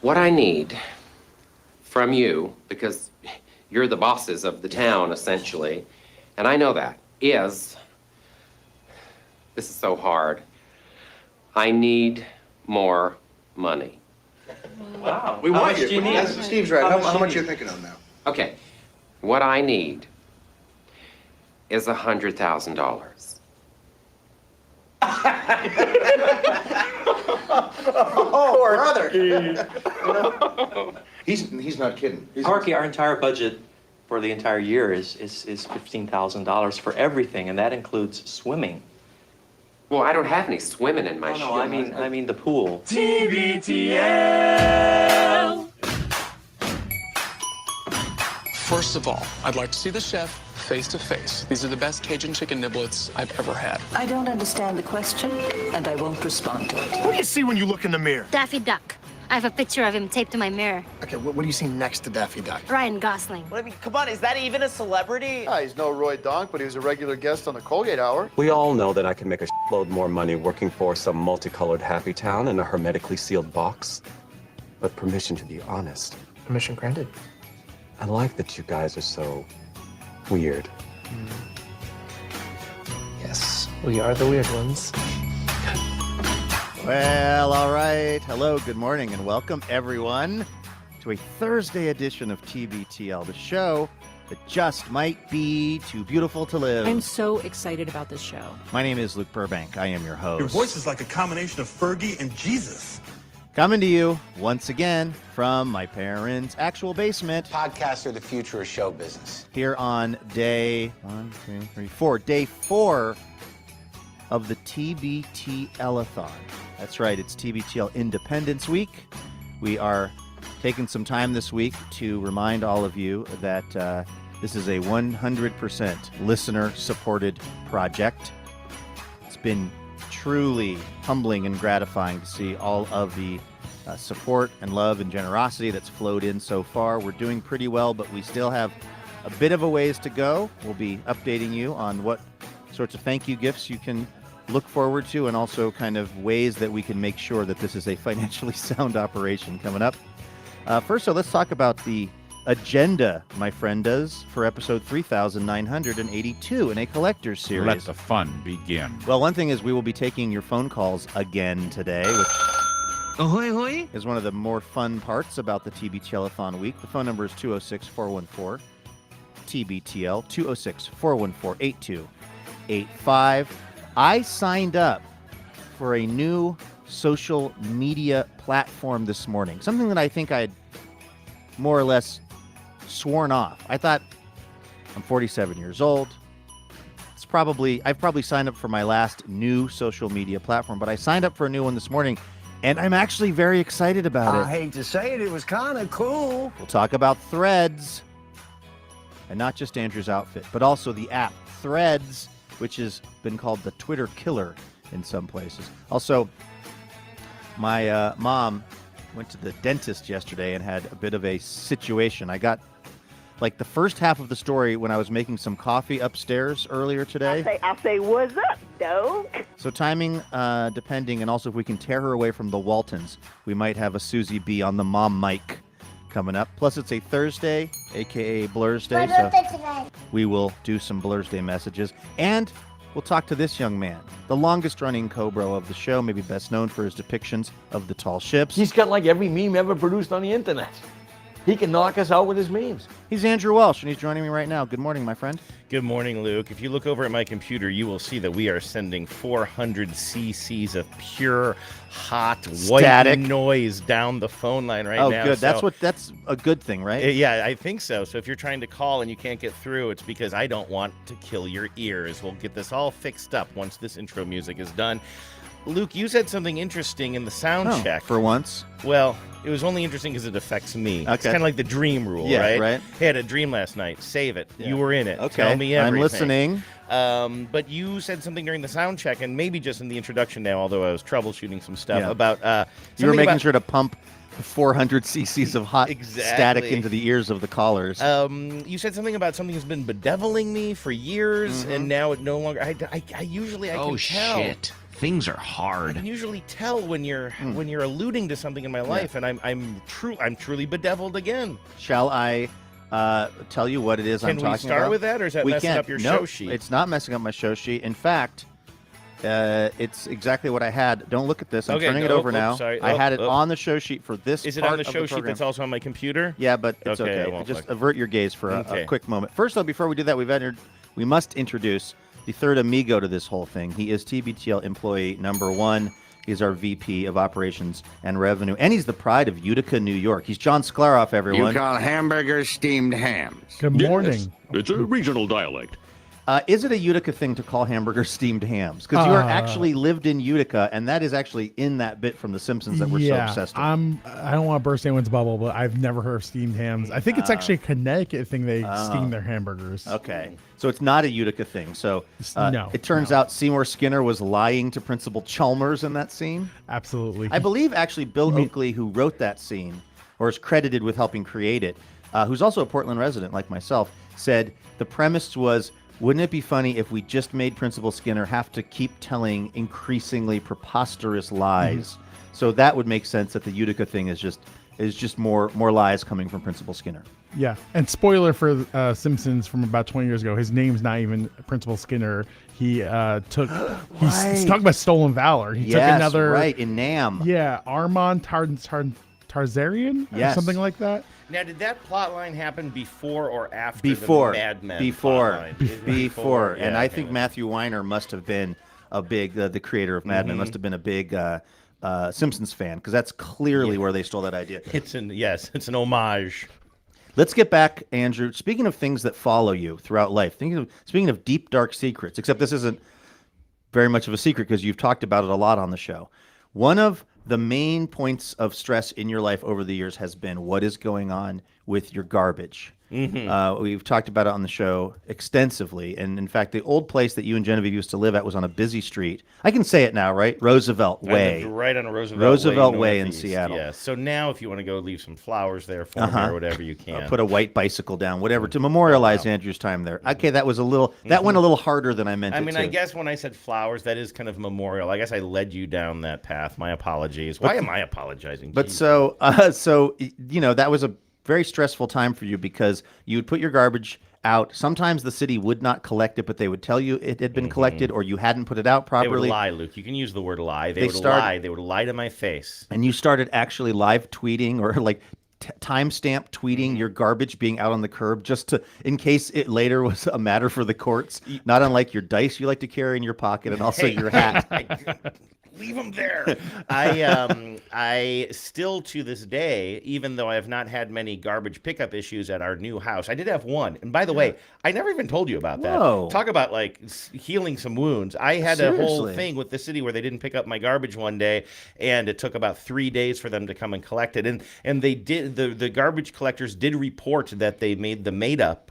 What I need from you, because you're the bosses of the town, essentially, and I know that, this is so hard. I need more money. Wow. We want you. Do you need? Steve's right. How much you thinking of now? Okay, what I need is $100,000. Oh, brother. He's not kidding. Parky, our entire budget for the entire year is $15,000 for everything, and that includes swimming. Well, I don't have any swimming in my No, I mean the pool. TBTL. First of all, I'd like to see the chef face to face. These are the best Cajun chicken niblets I've ever had. I don't understand the question, and I won't respond to it. What do you see when you look in the mirror? Daffy Duck. I have a picture of him taped to my mirror. Okay, what do you see next to Daffy Duck? Ryan Gosling. I mean, come on, is that even a celebrity? He's no Roy Donk, but he was a regular guest on the Colgate Hour. We all know that I can make a shitload more money working for some multicolored happy town in a hermetically sealed box. But permission to be honest. Permission granted. I like that you guys are so weird. Yes, we are the weird ones. Well, all right. Hello, good morning, and welcome, everyone, to a Thursday edition of TBTL, the show that just might be too beautiful to live. I'm so excited about this show. My name is Luke Burbank. I am your host. Your voice is like a combination of Fergie and Jesus. Coming to you once again from my parents' actual basement. Podcasts are the future of show business. Here on day 4 of the TBTL-a-Thon. That's right, it's TBTL Independence Week. We are taking some time this week to remind all of you that this is a 100% listener-supported project. It's been truly humbling and gratifying to see all of the support and love and generosity that's flowed in so far. We're doing pretty well, but we still have a bit of a ways to go. We'll be updating you on what sorts of thank you gifts you can look forward to, and also kind of ways that we can make sure that this is a financially sound operation coming up. First, so let's talk about the agenda, my friend does, for episode 3982 in a collector's series. Let the fun begin. Well, one thing is we will be taking your phone calls again today, which Ahoy, hoy. is one of the more fun parts about the TBTL-a-Thon week. The phone number is 206-414-TBTL, 206-414-8285. I signed up for a new social media platform this morning, something that I think I'd more or less sworn off. I thought, I'm 47 years old. I've probably signed up for my last new social media platform, but I signed up for a new one this morning, and I'm actually very excited about it. I hate to say it, it was kind of cool. We'll talk about Threads, and not just Andrew's outfit, but also the app Threads, which has been called the Twitter killer in some places. Also, my mom went to the dentist yesterday and had a bit of a situation. I got like the first half of the story when I was making some coffee upstairs earlier today. I say, what's up, dog? So timing, depending, and also if we can tear her away from the Waltons, we might have a Susie B on the mom mic coming up. Plus, it's a Thursday, a.k.a. Blur's Day, so we will do some Blur's Day messages. And we'll talk to this young man, the longest-running co-bro of the show, maybe best known for his depictions of the tall ships. He's got like every meme ever produced on the internet. He can knock us out with his memes. He's Andrew Welsh, and he's joining me right now. Good morning, my friend. Good morning, Luke. If you look over at my computer, you will see that we are sending 400 cc's of pure, hot, white noise down the phone line right now. Oh, good. So, that's a good thing, right? Yeah, I think so. So if you're trying to call and you can't get through, it's because I don't want to kill your ears. We'll get this all fixed up once this intro music is done. Luke, you said something interesting in the sound check. For once? Well, it was only interesting because it affects me. Okay. It's kind of like the dream rule, right? Hey, I had a dream last night. Save it. Yeah. You were in it. Okay. Tell me everything. I'm listening. But you said something during the sound check, and maybe just in the introduction now, although I was troubleshooting some stuff about... you were making sure to pump 400 cc's of hot static into the ears of the callers. You said something about something that's been bedeviling me for years, and now it no longer... I usually can tell. Oh, shit. Things are I hard. can usually tell when you're alluding to something in my life, and I'm truly bedeviled again. Shall I tell you what it is I'm talking about? Can we start with that, or is that messing up your show sheet? It's not messing up my show sheet. In fact, it's exactly what I had. Don't look at this. I'm turning it over now. Sorry. I had it on the show sheet for this Is it part on the of show sheet program. that's also on my computer? Yeah, but it's Okay, I okay. won't Just look. avert your gaze for a quick moment. First, though, before we do that, we must introduce the third amigo to this whole thing. He is TBTL employee number 1. He's our VP of Operations and Revenue, and he's the pride of Utica, New York. He's John Skleroff, everyone. You call hamburgers steamed hams. Good morning. It's a regional dialect. Is it a Utica thing to call hamburgers steamed hams? Because you are actually lived in Utica, and that is actually in that bit from The Simpsons that we're so obsessed with. I don't want to burst anyone's bubble, but I've never heard of steamed hams. I think it's actually a Connecticut thing. They steam their hamburgers. Okay. So it's not a Utica thing. So no. It turns out Seymour Skinner was lying to Principal Chalmers in that scene. Absolutely. I believe actually Bill Oakley, who wrote that scene, or is credited with helping create it, who's also a Portland resident like myself, said the premise was, wouldn't it be funny if we just made Principal Skinner have to keep telling increasingly preposterous lies? So that would make sense that the Utica thing is just more lies coming from Principal Skinner. Yeah, and spoiler for Simpsons from about 20 years ago, his name's not even Principal Skinner. He took he's talking about stolen valor. He took another in Nam. Yeah, Armand Tarzarian or something like that. Now, did that plot line happen before or after Before. the Mad Men Before. plotline? Before. Yeah, And I okay. think Matthew Weiner must have been a big, the creator of Mad Men, must have been a big Simpsons fan, because that's clearly where they stole that idea. It's an homage. Let's get back, Andrew. Speaking of things that follow you throughout life, speaking of deep, dark secrets, except this isn't very much of a secret because you've talked about it a lot on the show. One of the main points of stress in your life over the years has been what is going on with your garbage. We've talked about it on the show extensively. And in fact, the old place that you and Genevieve used to live at was on a busy street. I can say it now, right? Roosevelt Way. I lived right on a Roosevelt Way in Northeast, Seattle. Yeah. So now if you want to go leave some flowers there for me or whatever, you can. Put a white bicycle down, whatever, to memorialize Andrew's time there. Okay, that was that went a little harder than I meant it to. I guess when I said flowers, that is kind of memorial. I guess I led you down that path. My apologies. Why am I apologizing? But Jeez. so that was a very stressful time for you because you would put your garbage out. Sometimes the city would not collect it, but they would tell you it had been collected or you hadn't put it out properly. They would lie, Luke. You can use the word lie. They would lie. They would lie to my face. And you started actually live tweeting or like timestamp tweeting your garbage being out on the curb just to, in case it later was a matter for the courts. Not unlike your dice you like to carry in your pocket and also your hat. Leave them there. I still to this day, even though I have not had many garbage pickup issues at our new house, I did have one. And by the way, I never even told you about that. Whoa. Talk about like healing some wounds. I had a whole thing with the city where they didn't pick up my garbage one day, and it took about 3 days for them to come and collect it. And they did. The garbage collectors did report that they made the makeup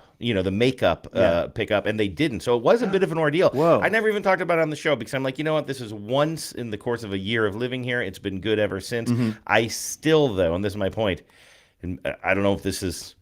pickup, and they didn't. So it was a bit of an ordeal. Whoa. I never even talked about it on the show because I'm like, you know what? This is once in the course of a year of living here. It's been good ever since. I still, though, and this is my point, and I don't know if this is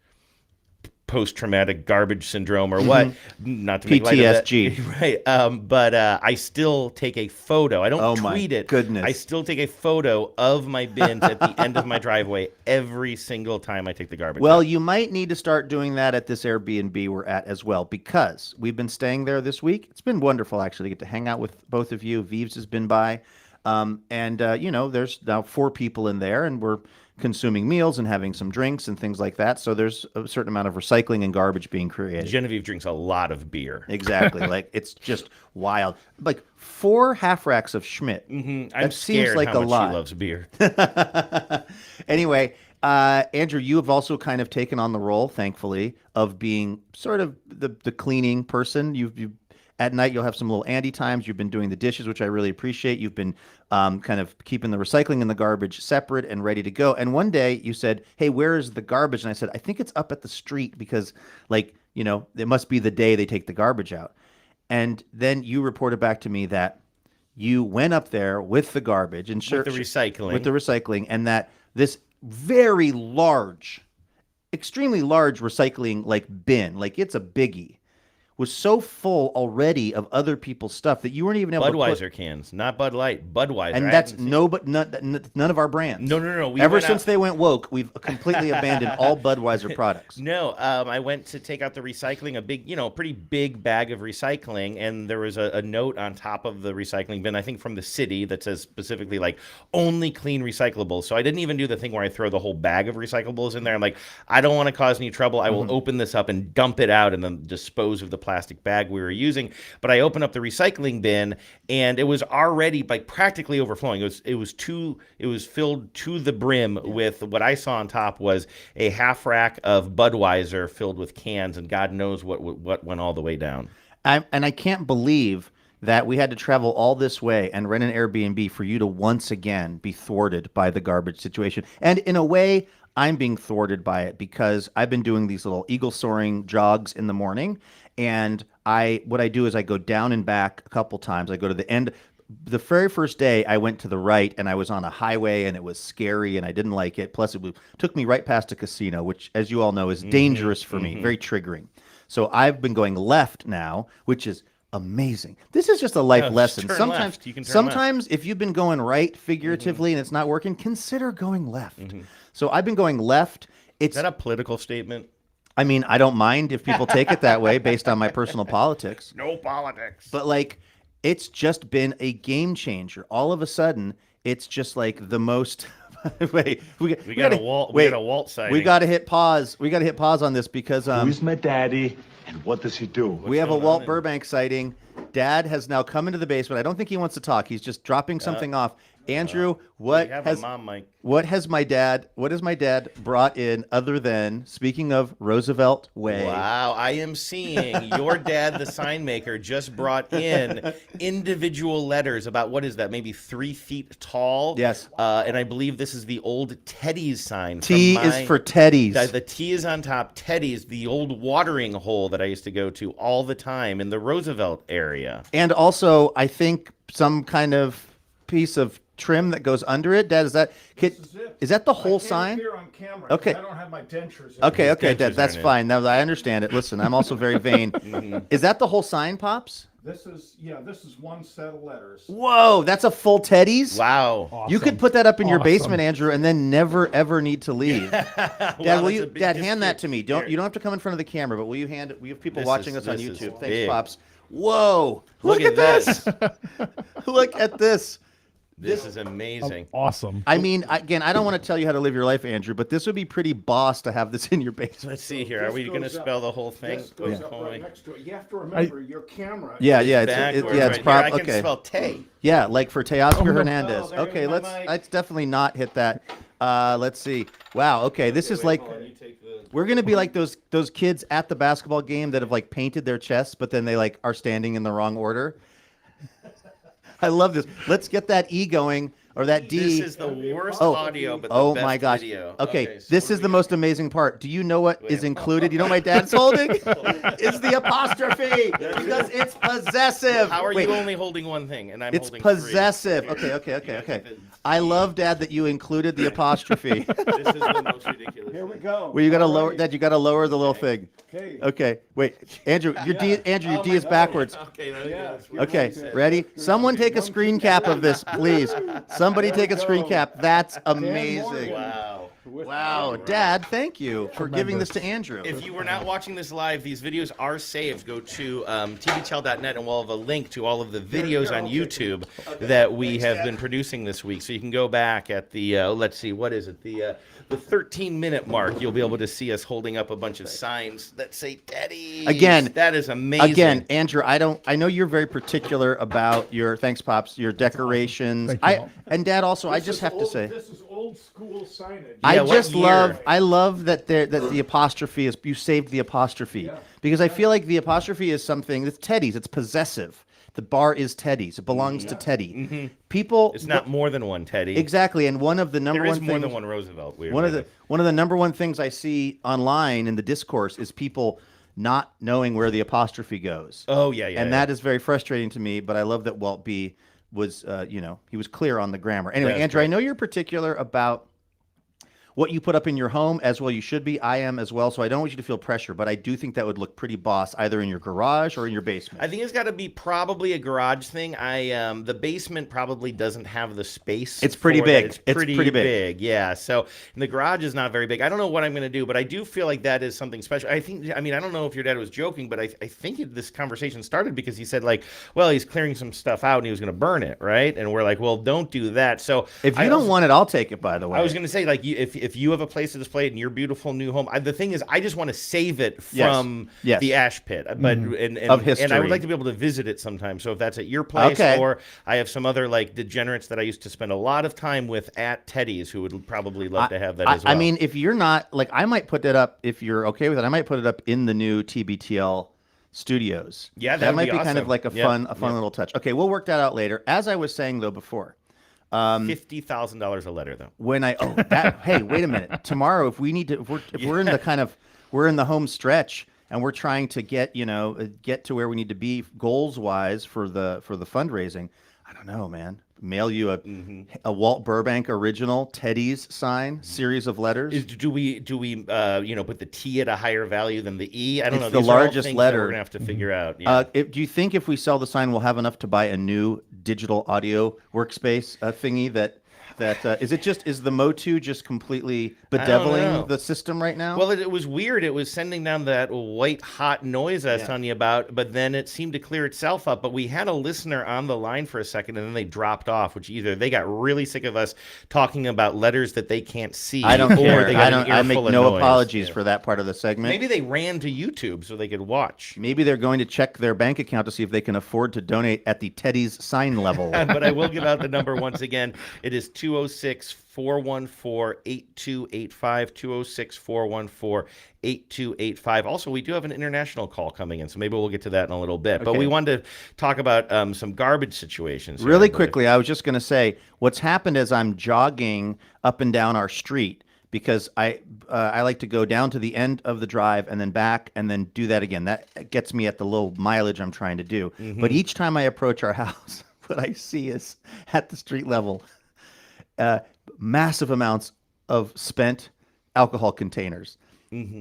post-traumatic garbage syndrome or what, not to make light of that. PTSD. Right. But I still take a photo. I don't tweet it. Goodness. I still take a photo of my bins at the end of my driveway every single time I take the garbage Well, out. you might need to start doing that at this Airbnb we're at as well, because we've been staying there this week. It's been wonderful, actually, to get to hang out with both of you. Vives has been by. There's now 4 people in there, and we're consuming meals and having some drinks and things like that. So there's a certain amount of recycling and garbage being created. Genevieve drinks a lot of beer. Exactly. Like, it's just wild. Like 4 half racks of Schmidt. I'm That scared seems like how a much lot. she loves beer. Anyway, Andrew, you have also kind of taken on the role, thankfully, of being sort of the cleaning person. You at night, you'll have some little Andy times. You've been doing the dishes, which I really appreciate. You've been kind of keeping the recycling and the garbage separate and ready to go. And one day you said, hey, where is the garbage? And I said, I think it's up at the street because, it must be the day they take the garbage out. And then you reported back to me that you went up there with the garbage and With the recycling. and that this very large, extremely large recycling bin, like it's a biggie, was so full already of other people's stuff that you weren't even able to Budweiser cans, not Bud Light, Budweiser. And that's none of our brands. No. Ever since they went woke, we've completely abandoned all Budweiser products. No, I went to take out the recycling, a big, pretty big bag of recycling, and there was a note on top of the recycling bin, I think from the city, that says specifically like only clean recyclables. So I didn't even do the thing where I throw the whole bag of recyclables in there. I'm like, I don't want to cause any trouble. I will open this up and dump it out and then dispose of the plastic bag we were using. But I opened up the recycling bin and it was already like practically overflowing. It was filled to the brim with what I saw on top was a half rack of Budweiser filled with cans, and God knows what went all the way down. And I can't believe that we had to travel all this way and rent an Airbnb for you to once again be thwarted by the garbage situation. And in a way, I'm being thwarted by it because I've been doing these little eagle soaring jogs in the morning. And what I do is I go down and back a couple times. I go to the end. The very first day I went to the right and I was on a highway and it was scary and I didn't like it. Plus took me right past a casino, which as you all know is dangerous for me, very triggering. So I've been going left now, which is amazing. This is just a life lesson. Sometimes if you've been going right figuratively and it's not working, consider going left. So I've been going left. Is that a political statement? I mean, I don't mind if people take it that way based on my personal politics. No politics. But like, it's just been a game changer. All of a sudden, it's just like the most. Wait, we got a Walt sighting. We got to hit pause. We got to hit pause on this because Who's my daddy and what does he do? We have a Walt Burbank sighting. Dad has now come into the basement. I don't think he wants to talk. He's just dropping something off. Andrew, what has my dad brought in other than, speaking of Roosevelt Way? Wow, I am seeing your dad, the sign maker, just brought in individual letters about, what is that, maybe 3 feet tall? Yes. And I believe this is the old Teddy's sign. T is for Teddy's. The T is on top. Teddy's, the old watering hole that I used to go to all the time in the Roosevelt area. And also, I think some kind of piece of trim that goes under it. Dad, is that the whole sign? On camera, okay. I don't have my dentures. Okay, Dad, that's fine. Now I understand it. Listen, I'm also very vain. Is that the whole sign, Pops? This is one set of letters. Whoa, that's a full Teddy's? Wow. Awesome. You could put that up in your basement, Andrew, and then never ever need to leave. Dad, Dad, hand that to me. You don't have to come in front of the camera, but will you hand it? We have people watching us on YouTube. Thanks, Pops. Whoa. Look at this. Look at this. This is amazing. Awesome. I mean, again, I don't want to tell you how to live your life, Andrew, but this would be pretty boss to have this in your basement. Let's see here. Are we going to spell the whole thing? This goes up right next to it. You have to remember your camera. It's probably I can spell Tay. Yeah, like for Teoscar Hernandez. Okay, let's definitely not hit that. Let's see. Wow. Okay, this is like we're gonna be like those kids at the basketball game that have like painted their chests, but then they like are standing in the wrong order. I love this. Let's get that E going, or that D. This is the worst audio, but the best my gosh. video. Okay, so this is the most amazing part. Do you know what is included? You know what my dad's holding? It's the apostrophe, because it's possessive. How are you only holding one thing, and I'm holding possessive. 3? Okay. I love, Dad, that you included the apostrophe. This is the most ridiculous. Here we go. Well, you got to lower, Dad. You got to lower the little thing. Okay. Wait, Andrew, your D is backwards. Okay, ready? Someone take a screen cap of this, please. Somebody take a screen cap. That's amazing. Wow, Dad, thank you for giving this to Andrew. If you were not watching this live, these videos are saved. Go to TBTL.net and we'll have a link to all of the videos on YouTube that we have been producing this week. So you can go back at the, let's see, what is it? The 13-minute mark. You'll be able to see us holding up a bunch of signs that say Teddy. Again, that is amazing. Again, Andrew, I know you're very particular about your, thanks, Pops, your decorations. And Dad also, I just have to say. This is old school signage. I love that the apostrophe is, you saved the apostrophe, because I feel like the apostrophe is something that's Teddy's. It's possessive. The bar is Teddy's. It belongs to Teddy. People. It's not more than one Teddy. Exactly, and one of the number one things. There is more than one Roosevelt. One of the number one things I see online in the discourse is people not knowing where the apostrophe goes. Oh yeah. And that is very frustrating to me. But I love that Walt B was, he was clear on the grammar. Anyway, Andrew, I know you're particular about what you put up in your home as well. You should be. I am as well. So I don't want you to feel pressure, but I do think that would look pretty boss either in your garage or in your basement. I think it's got to be probably a garage thing. The basement probably doesn't have the space. It's pretty for big. That. It's pretty big. Yeah. So and the garage is not very big. I don't know what I'm going to do, but I do feel like that is something special. I don't know if your dad was joking, but I think this conversation started because he said like, well, he's clearing some stuff out and he was going to burn it, right? And we're like, well, don't do that. So if you don't want it, I'll take it. By the way, I was going to say like, if you have a place to display it in your beautiful new home, the thing is, I just want to save it from the ash pit, but of history. And I would like to be able to visit it sometime. So if that's at your place, or I have some other like degenerates that I used to spend a lot of time with at Teddy's who would probably love to have that as well. I mean, if you're not like, I might put that up if you're okay with it. I might put it up in the new TBTL studios. Yeah, that might be awesome. kind of like a fun little touch. Okay, we'll work that out later. As I was saying though before, $50,000 a letter though. When I hey, wait a minute. Tomorrow, if we need to, if we're in the we're in the home stretch and we're trying to get to where we need to be goals wise for the fundraising. I don't know, man. Mail you a Walt Burbank original Teddy's sign series of letters. Do we put the T at a higher value than the E? I don't know. The largest letter. We're gonna have to figure out. Yeah. Do you think if we sell the sign, we'll have enough to buy a new digital audio workspace thingy that is the Motu just completely bedeviling the system right now? Well, it was weird. It was sending down that white hot noise I was telling you about, but then it seemed to clear itself up. But we had a listener on the line for a second, and then they dropped off, which either they got really sick of us talking about letters that they can't see. I don't care. I make no noise. apologies for that part of the segment. Maybe they ran to YouTube so they could watch. Maybe they're going to check their bank account to see if they can afford to donate at the Teddy's sign level. But I will give out the number once again. It is 206-414-8285, 206-414-8285. Also, we do have an international call coming in, so maybe we'll get to that in a little bit. But we wanted to talk about some garbage situations. Really quickly, I was just going to say, what's happened is I'm jogging up and down our street because I like to go down to the end of the drive and then back and then do that again. That gets me at the low mileage I'm trying to do. But each time I approach our house, what I see is at the street level, massive amounts of spent alcohol containers,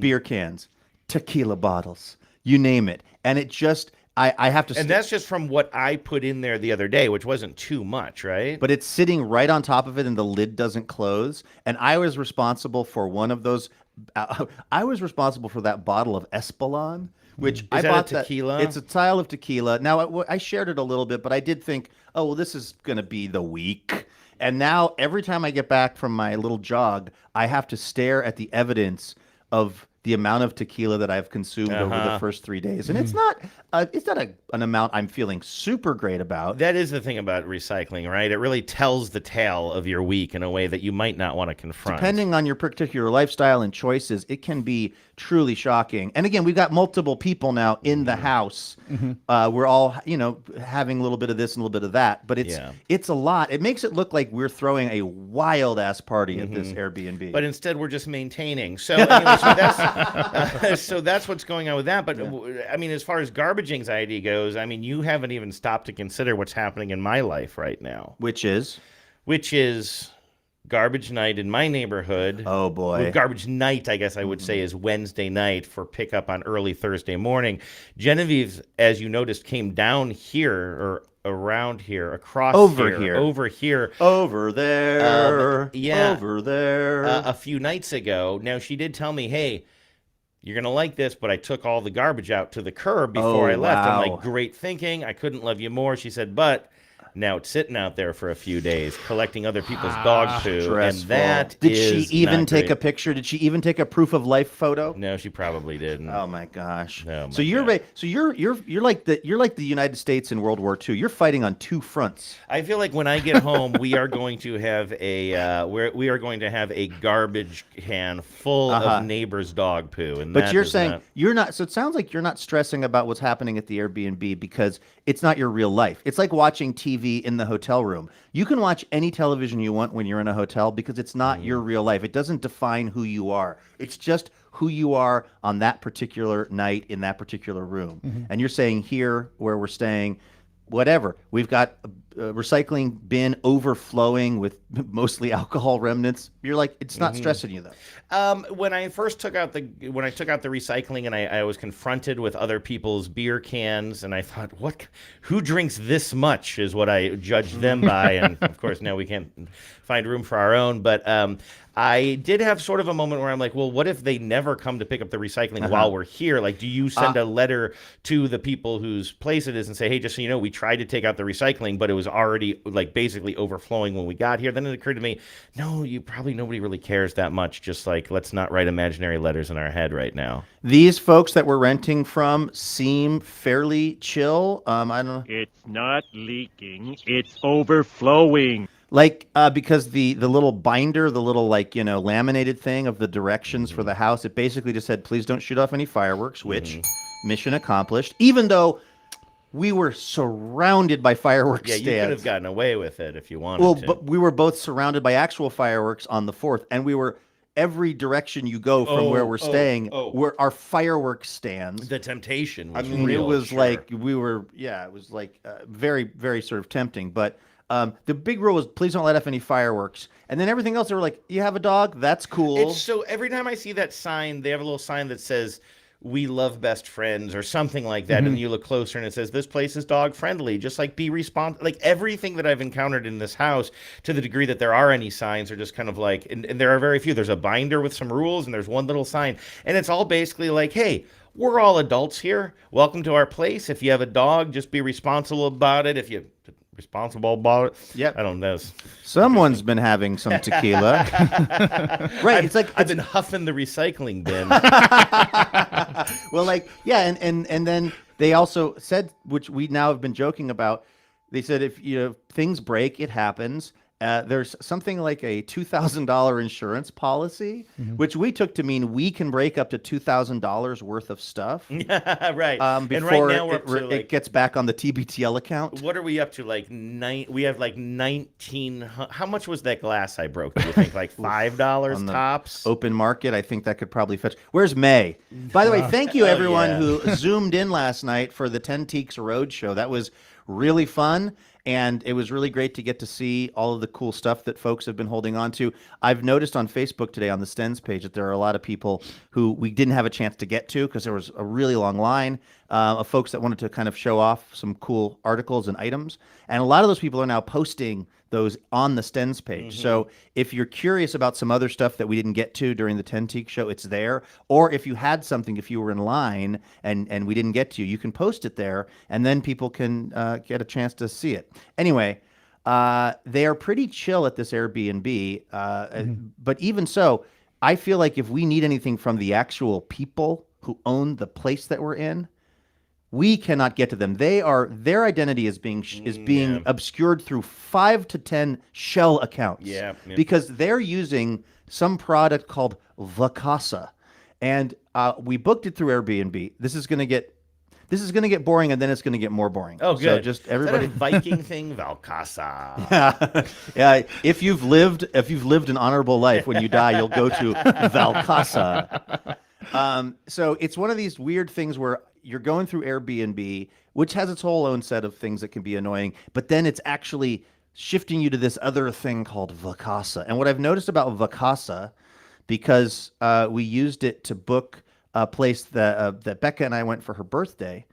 beer cans, tequila bottles, you name it. And it just, I have to... And that's just from what I put in there the other day, which wasn't too much, right? But it's sitting right on top of it and the lid doesn't close. And I was responsible for one of those. I was responsible for that bottle of Espolon, which I bought tequila? It's a style of tequila. Now, I shared it a little bit, but I did think, oh, well, this is going to be the week. And now every time I get back from my little jog, I have to stare at the evidence of the amount of tequila that I've consumed over the first 3 days. And it's not an amount I'm feeling super great about. That is the thing about recycling, right? It really tells the tale of your week in a way that you might not want to confront. Depending on your particular lifestyle and choices, it can be truly shocking. And again, we've got multiple people now in the house. We're all, having a little bit of this and a little bit of that, but it's a lot. It makes it look like we're throwing a wild ass party at this Airbnb. But instead, we're just maintaining. So anyway, so that's what's going on with that. But I mean, as far as garbage anxiety goes, I mean, you haven't even stopped to consider what's happening in my life right now. Which is garbage night in my neighborhood. Oh, boy. Well, garbage night, I guess I would say, is Wednesday night for pickup on early Thursday morning. Genevieve, as you noticed, came down here or around here, across over here, over there, yeah, over there, a few nights ago. Now, she did tell me, hey, you're going to like this, but I took all the garbage out to the curb before I left. Wow. I'm like, great thinking. I couldn't love you more. She said, but now it's sitting out there for a few days, collecting other people's dog poo. Stressful. And that Did is she even not take great. a picture? Did she even take a proof of life photo? No, she probably didn't. Oh my gosh. Oh, my so you're like the United States in World War II. You're fighting on two fronts. I feel like when I get home, we are going to have a garbage can full of neighbors' dog poo. And but you're saying you're not. So it sounds like you're not stressing about what's happening at the Airbnb because it's not your real life. It's like watching TV in the hotel room. You can watch any television you want when you're in a hotel because it's not your real life. It doesn't define who you are. It's just who you are on that particular night in that particular room. And you're saying here where we're staying, whatever. We've got recycling bin overflowing with mostly alcohol remnants, you're like, it's not stressing you though. When I took out the recycling, and I was confronted with other people's beer cans, and I thought, who drinks this much is what I judged them by, and of course now we can't find room for our own. But I did have sort of a moment where I'm like, well, what if they never come to pick up the recycling while we're here? Like, do you send a letter to the people whose place it is and say, hey, just so you know, we tried to take out the recycling, but it was already like basically overflowing when we got here? Then it occurred to me, no, nobody really cares that much. Just like, let's not write imaginary letters in our head right now. These folks that we're renting from seem fairly chill. I don't know. It's not leaking, it's overflowing. Like, because the little binder, the little laminated thing of the directions for the house, it basically just said, please don't shoot off any fireworks, which mission accomplished, even though we were surrounded by fireworks stands. You could have gotten away with it if you wanted to. But we were both surrounded by actual fireworks on the 4th, and we were every direction you go from where we're staying were our fireworks stands. The temptation was it was like we were, it was like very, very sort of tempting. But the big rule was please don't let off any fireworks. And then everything else, they were like, you have a dog? That's cool. So every time I see that sign, they have a little sign that says, we love best friends or something like that. And you look closer and it says, this place is dog friendly. Just like be responsible. Like everything that I've encountered in this house, to the degree that there are any signs, are just kind of like, and there are very few. There's a binder with some rules and there's one little sign. And it's all basically like, hey, we're all adults here. Welcome to our place. If you have a dog, just be responsible about it. Responsible about it. Yep. I don't know. Someone's been having some tequila. Right. It's like I've been huffing the recycling bin. Well, and then they also said, which we now have been joking about, they said if things break, it happens. There's something like a $2,000 insurance policy, which we took to mean we can break up to $2,000 worth of stuff. Right. Before and right now it gets back on the TBTL account. What are we up to? We have like 19. How much was that glass I broke? Do you think like $5 tops? Open market. I think that could probably fetch. Where's May? By the way, thank you everyone who zoomed in last night for the 10 Teaks Roadshow. That was really fun. And it was really great to get to see all of the cool stuff that folks have been holding on to. I've noticed on Facebook today on the Stens page that there are a lot of people who we didn't have a chance to get to because there was a really long line of folks that wanted to kind of show off some cool articles and items. And a lot of those people are now posting those on the Stens page. So if you're curious about some other stuff that we didn't get to during the 10 Teak show, it's there. Or if you had something, if you were in line and we didn't get to you can post it there, and then people can get a chance to see it. Anyway, they are pretty chill at this Airbnb. But even so, I feel like if we need anything from the actual people who own the place that we're in, we cannot get to them. Their identity is being obscured through 5 to 10 shell accounts. Because they're using some product called Vacasa, and we booked it through Airbnb. This is going to get boring, and then it's going to get more boring. Oh, good. So just everybody. Is that a Viking thing, Valcasa. Yeah. If you've lived an honorable life, when you die, you'll go to Valcasa. So it's one of these weird things where you're going through Airbnb, which has its whole own set of things that can be annoying, but then it's actually shifting you to this other thing called Vacasa. And what I've noticed about Vacasa, because we used it to book a place that Becca and I went for her birthday,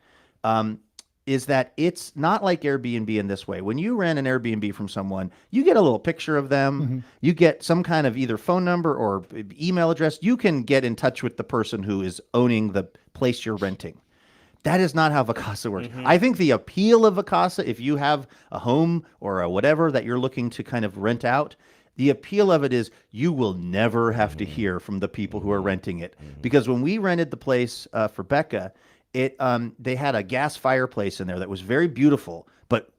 is that it's not like Airbnb in this way. When you rent an Airbnb from someone, you get a little picture of them. You get some kind of either phone number or email address. You can get in touch with the person who is owning the place you're renting. That is not how Vacasa works. I think the appeal of Vacasa, if you have a home or a whatever that you're looking to kind of rent out, the appeal of it is you will never have to hear from the people who are renting it. Because when we rented the place for Becca, they had a gas fireplace in there that was very beautiful, but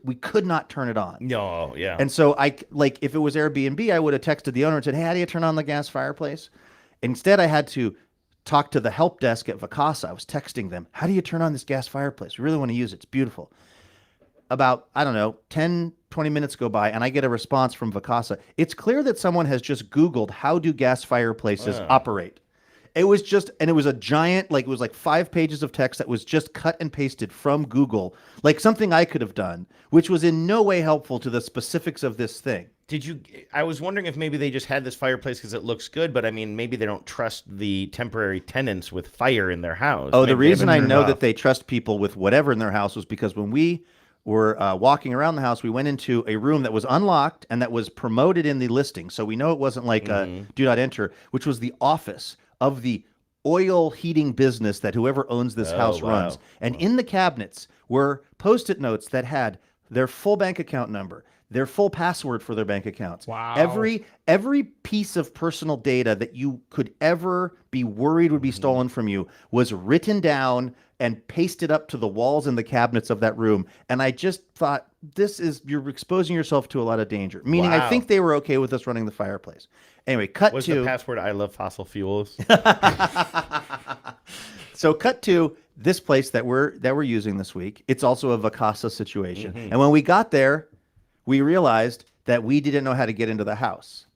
we could not turn it on. No, yeah. And so if it was Airbnb, I would have texted the owner and said, hey, how do you turn on the gas fireplace? Instead, I had to talk to the help desk at Vacasa. I was texting them, how do you turn on this gas fireplace? We really want to use it. It's beautiful. About, 10, 20 minutes go by, and I get a response from Vacasa. It's clear that someone has just Googled, how do gas fireplaces operate? It was just, and it was a giant, like it was like 5 pages of text that was just cut and pasted from Google, like something I could have done, which was in no way helpful to the specifics of this thing. I was wondering if maybe they just had this fireplace because it looks good, but I mean, maybe they don't trust the temporary tenants with fire in their house. Oh, Maybe the they reason haven't I know turned that off. they trust people with whatever in their house was because when we were walking around the house, we went into a room that was unlocked and that was promoted in the listing. So we know it wasn't like a do not enter, which was the office of the oil heating business that whoever owns this house runs. And in the cabinets were Post-it notes that had their full bank account number, their full password for their bank accounts. Wow. Every piece of personal data that you could ever be worried would be stolen from you was written down and pasted up to the walls and the cabinets of that room. And I just thought, you're exposing yourself to a lot of danger. Meaning, I think they were okay with us running the fireplace. Anyway, cut Was to the password I love fossil fuels? So cut to this place that we're using this week. It's also a Vacasa situation. And when we got there, we realized that we didn't know how to get into the house.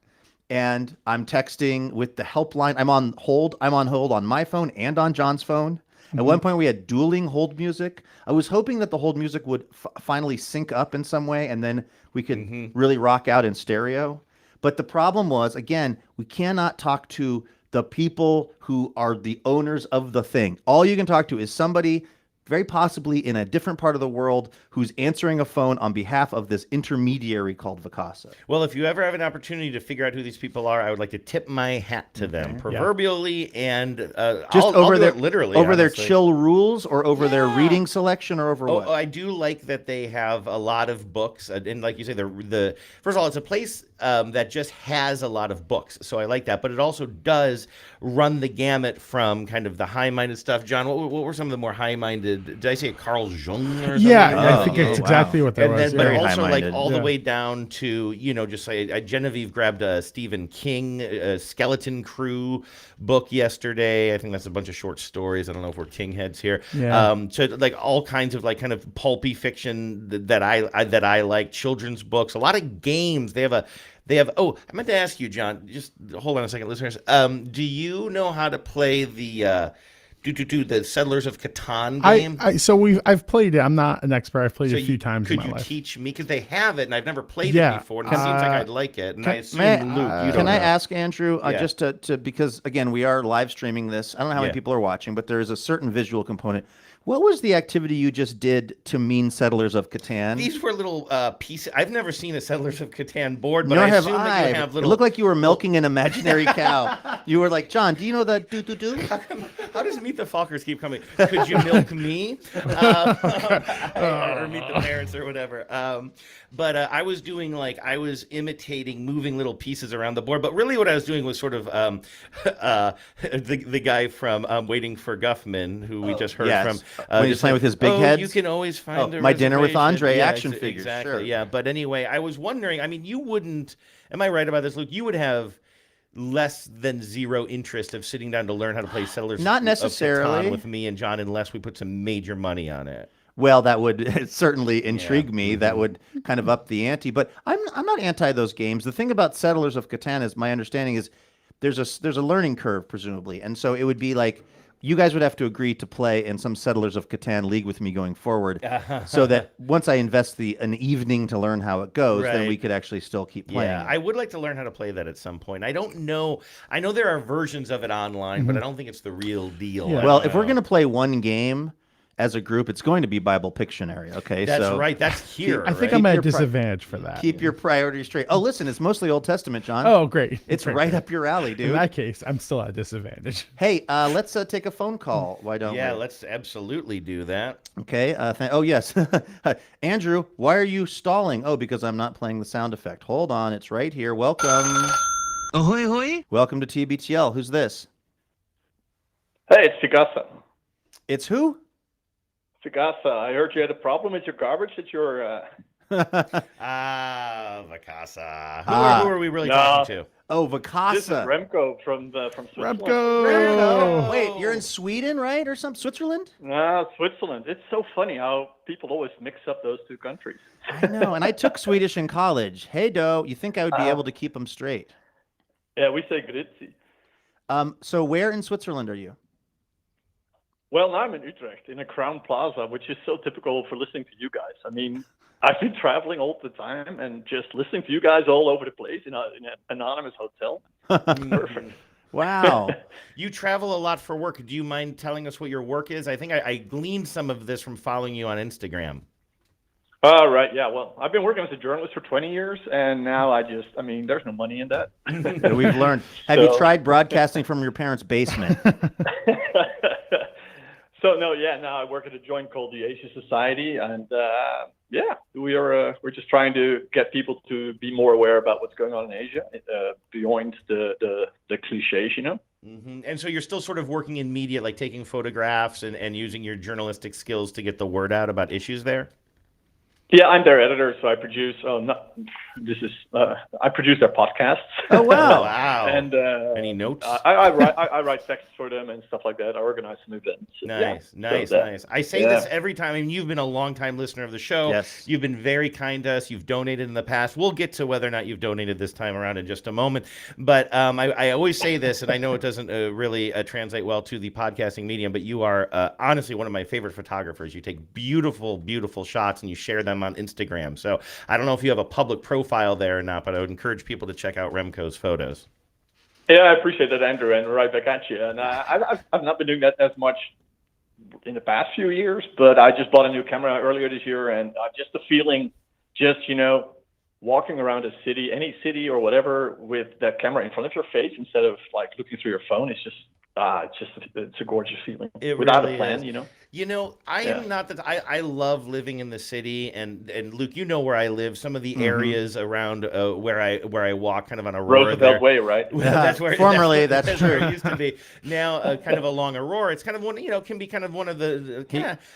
And I'm texting with the helpline. I'm on hold on my phone and on John's phone. At one point, we had dueling hold music. I was hoping that the hold music would finally sync up in some way, and then we could really rock out in stereo. But the problem was, again, we cannot talk to the people who are the owners of the thing. All you can talk to is somebody very possibly in a different part of the world who's answering a phone on behalf of this intermediary called Vacasa. Well, if you ever have an opportunity to figure out who these people are, I would like to tip my hat to them, proverbially, and Just I'll over do their it literally over their honestly. chill rules, or over their reading selection, or over what? I do like that they have a lot of books, and like you say, the first of all, it's a place that just has a lot of books, so I like that. But it also does run the gamut from kind of the high-minded stuff. John, what were some of the more high-minded? Did I say Carl Jung or something? Yeah, I think it's exactly what that was. But Very also like high-minded. all the way down to, just like Genevieve grabbed a Stephen King Skeleton Crew book yesterday. I think that's a bunch of short stories. I don't know if we're King heads here. Yeah. So like all kinds of like kind of pulpy fiction that I like, children's books, a lot of games. They have. Oh, I meant to ask you, John. Just hold on a second, listeners. Do you know how to play the Settlers of Catan game? I've played it. I'm not an expert. I've played it a few times in my Could you life. teach me? Because they have it, and I've never played it before, and it seems like I'd like it. And I assume, Luke, you don't Can I know. ask Andrew, Yeah. just to because, again, we are live streaming this. I don't know how many Yeah. people are watching, but there is a certain visual component. What was the activity you just did to mean Settlers of Catan? These were little pieces. I've never seen a Settlers of Catan board, but Nor I have assume that you I. have It little. looked like you were milking an imaginary cow. You were like, John, do you know that do? How does Meet the Fockers keep coming? Could you milk me? Or meet the parents or whatever. But I was imitating moving little pieces around the board. But really what I was doing was sort of the guy from Waiting for Guffman, who we just heard from. When he's playing with his big heads? You can always find a My Dinner with reservation." Andre Yeah, action figures, Exactly, sure. yeah. But anyway, I was wondering, I mean, you wouldn't, am I right about this, Luke? You would have less than zero interest of sitting down to learn how to play Settlers Not of necessarily. Catan with me and John unless we put some major money on it. Well, that would certainly intrigue me. That would kind of up the ante. But I'm not anti those games. The thing about Settlers of Catan is my understanding is there's a learning curve, presumably. And so it would be like you guys would have to agree to play in some Settlers of Catan league with me going forward so that once I invest an evening to learn how it goes, then we could actually still keep playing. Yeah, I would like to learn how to play that at some point. I don't know. I know there are versions of it online, but I don't think it's the real deal. Yeah. Well, if we're going to play one game as a group, it's going to be Bible Pictionary, okay? That's right. That's here. I think right? I'm at a disadvantage for that. Keep your priorities straight. Oh, listen, it's mostly Old Testament, John. Oh, great. It's Great. right up your alley, dude. In that case, I'm still at a disadvantage. Hey, let's take a phone call. Why don't we? Yeah, let's absolutely do that. Okay. Oh, yes. Andrew, why are you stalling? Oh, because I'm not playing the sound effect. Hold on. It's right here. Welcome. Ahoy, hoy. Welcome to TBTL. Who's this? Hey, it's Figasa. It's who? Figasa, I heard you had a problem with your garbage at your... Vacasa. Who are we really talking to? Oh, Vacasa. This is Remco from Switzerland. Remco. Wait, you're in Sweden, right? Or some Switzerland? No, Switzerland. It's so funny how people always mix up those two countries. I know, and I took Swedish in college. Hey, Do, you think I would be able to keep them straight? Yeah, we say gritty. So where in Switzerland are you? Well, I'm in Utrecht, in a Crown Plaza, which is so typical for listening to you guys. I mean, I've been traveling all the time and just listening to you guys all over the place in an anonymous hotel. Perfect. Wow. You travel a lot for work. Do you mind telling us what your work is? I think I gleaned some of this from following you on Instagram. Right. Yeah. Well, I've been working as a journalist for 20 years, and now I mean, there's no money in that. We've learned. Have you tried broadcasting from your parents' basement? So no, now I work at a joint called the Asia Society, and we're just trying to get people to be more aware about what's going on in Asia, beyond the cliches, you know. Mm-hmm. And so you're still sort of working in media, like taking photographs and using your journalistic skills to get the word out about issues there? Yeah, I'm their editor, so I produce. I produce their podcasts. Oh wow! Wow! And any notes? I write texts for them and stuff like that. I organize some events. Nice. I say this every time. I mean, you've been a long-time listener of the show. Yes. You've been very kind to us. You've donated in the past. We'll get to whether or not you've donated this time around in just a moment. But I always say this, and I know it doesn't really translate well to the podcasting medium, but you are honestly one of my favorite photographers. You take beautiful, beautiful shots, and you share them on Instagram. So I don't know if you have a public profile there or not, but I would encourage people to check out Remco's photos. Yeah, I appreciate that, Andrew, and right back at you. And I've not been doing that as much in the past few years, but I just bought a new camera earlier this year, and just the feeling, walking around a city, any city or whatever, with that camera in front of your face instead of like looking through your phone, it's just it's a gorgeous feeling. It without really a plan, is. you know. You know, I am not that I love living in the city, and Luke, you know where I live. Some of the areas around where I walk, kind of on Aurora. Roosevelt Way, right? That's where formerly that's true. Where it used to be. Now, kind of along Aurora, it's kind of one. Can be kind of one of the.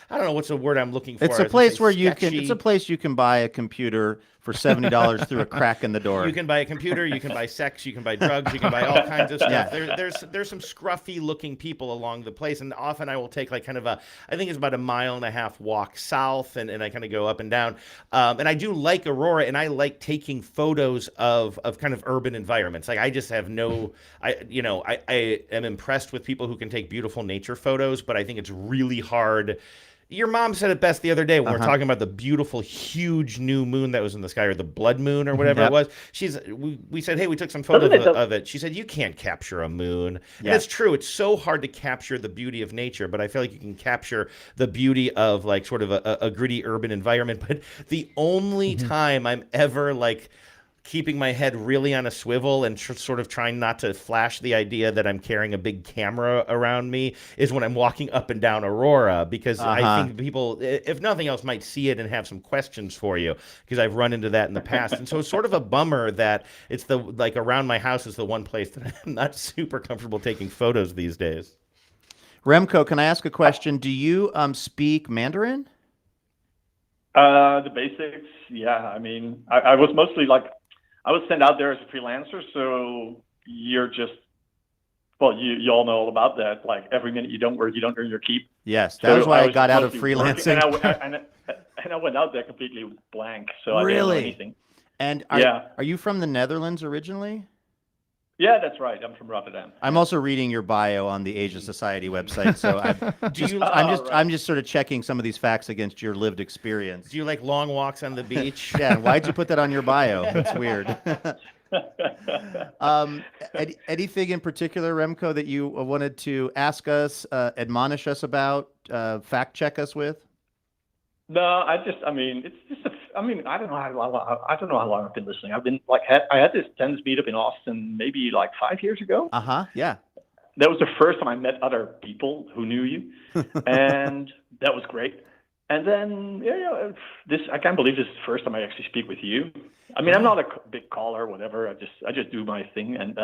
I don't know what's the word I'm looking for. It's a place where you can. It's a place you can buy a computer for $70 through a crack in the door. You can buy a computer, you can buy sex, you can buy drugs, you can buy all kinds of stuff. There's some scruffy looking people along the place, and often I will take like kind of I think it's about a 1.5 mile walk south, and I kind of go up and down. And I do like Aurora, and I like taking photos of kind of urban environments. Like I just have I am impressed with people who can take beautiful nature photos, but I think it's really hard. Your mom said it best the other day when we were talking about the beautiful, huge new moon that was in the sky, or the blood moon, or whatever it was. We said, hey, we took some photos of it. She said, you can't capture a moon. Yeah. And it's true. It's so hard to capture the beauty of nature, but I feel like you can capture the beauty of like sort of a gritty urban environment. But the only time I'm ever like keeping my head really on a swivel and sort of trying not to flash the idea that I'm carrying a big camera around me is when I'm walking up and down Aurora, because I think people, if nothing else, might see it and have some questions for you, because I've run into that in the past. And so it's sort of a bummer that it's around my house is the one place that I'm not super comfortable taking photos these days. Remco, can I ask a question? Do you speak Mandarin? The basics, yeah. I mean, I was mostly I was sent out there as a freelancer, so you're just, you all know all about that. Like every minute you don't work, you don't earn your keep. Yes, that was why I got out of freelancing. And I went out there completely blank, so I didn't know anything. And are you from the Netherlands originally? Yeah, that's right. I'm from Rotterdam. I'm also reading your bio on the Asia Society website, so I'm just sort of checking some of these facts against your lived experience. Do you like long walks on the beach? Yeah, why'd you put that on your bio? That's weird. Anything in particular, Remco, that you wanted to ask us, admonish us about, fact check us with? No, I don't know how long I've been listening. I've been I had this tennis meetup in Austin maybe like 5 years ago. Yeah. That was the first time I met other people who knew you, and that was great. And then I can't believe this is the first time I actually speak with you. I mean, I'm not a big caller or whatever. I just do my thing, and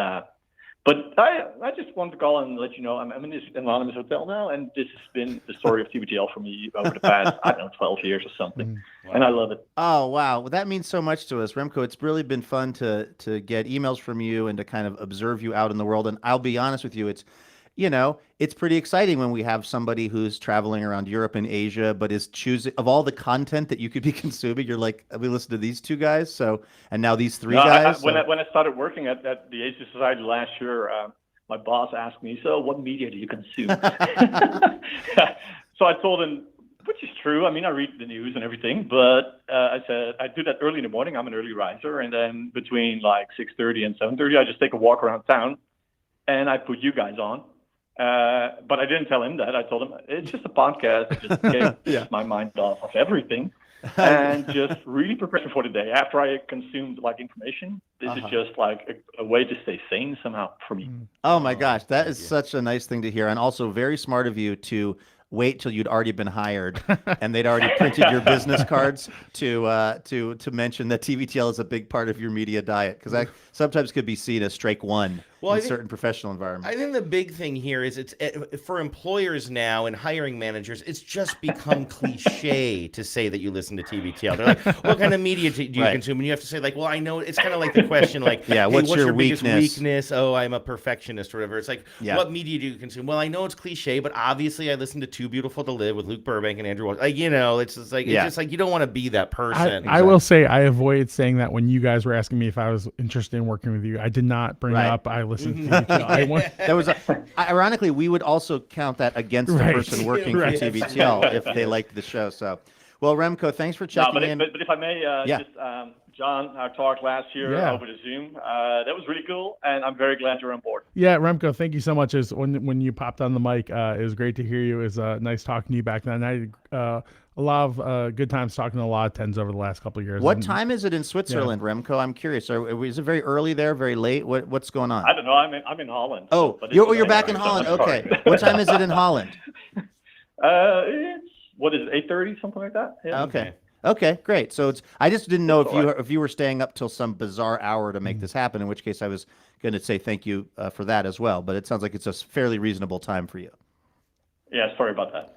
but I just wanted to call and let you know I'm in this anonymous hotel now, and this has been the story of TBTL for me over the past, 12 years or something. Wow. And I love it. Oh, wow. Well, that means so much to us, Remco. It's really been fun to get emails from you and to kind of observe you out in the world. And I'll be honest with you, it's pretty exciting when we have somebody who's traveling around Europe and Asia, but is choosing, of all the content that you could be consuming, you're like, we listen to these two guys, and now these three guys. When I started working at the Asia Society last year, my boss asked me, so what media do you consume? So I told him, which is true. I mean, I read the news and everything, but I said I do that early in the morning. I'm an early riser, and then between like 6:30 and 7:30, I just take a walk around town, and I put you guys on. But I didn't tell him that. I told him it's just a podcast. It just takes my mind off of everything, and just really prepare for the day. After I consumed like information, this is just like a way to stay sane somehow for me. Oh my gosh, that is such a nice thing to hear, and also very smart of you to wait till you'd already been hired and they'd already printed your business cards to mention that TBTL is a big part of your media diet, because that sometimes could be seen as strike one in certain professional environments. I think the big thing here is it's for employers now and hiring managers, it's just become cliche to say that you listen to TBTL. They're like, what kind of media do you consume? And you have to say like, well, I know. It's kind of like the question like, hey, what's your biggest weakness? Oh, I'm a perfectionist or whatever. It's like, what media do you consume? Well, I know it's cliche, but obviously I listen to Too Beautiful to Live with Luke Burbank and Andrew Walsh. Like, you know, it's just like, you don't want to be that person. I will say I avoided saying that when you guys were asking me if I was interested in working with you. I did not bring up I listened to TBTL. That was ironically, we would also count that against the person working for TBTL if they liked the show. So, well, Remco, thanks for checking in. But if I may, just John, our talk last year over the Zoom, that was really cool, and I'm very glad you're on board. Yeah, Remco, thank you so much. When you popped on the mic, it was great to hear you. It was nice talking to you back then. I had a lot of good times talking to a lot of tens over the last couple of years. What time is it in Switzerland, Remco? I'm curious. Is it very early there, very late? What's going on? I don't know. I'm in Holland. Oh, you're back in Holland. Okay. What time is it in Holland? It's, what is it, 8:30, something like that? Yeah. Okay, great. So I just didn't know if you were staying up till some bizarre hour to make this happen, in which case I was going to say thank you for that as well. But it sounds like it's a fairly reasonable time for you. Yeah, sorry about that.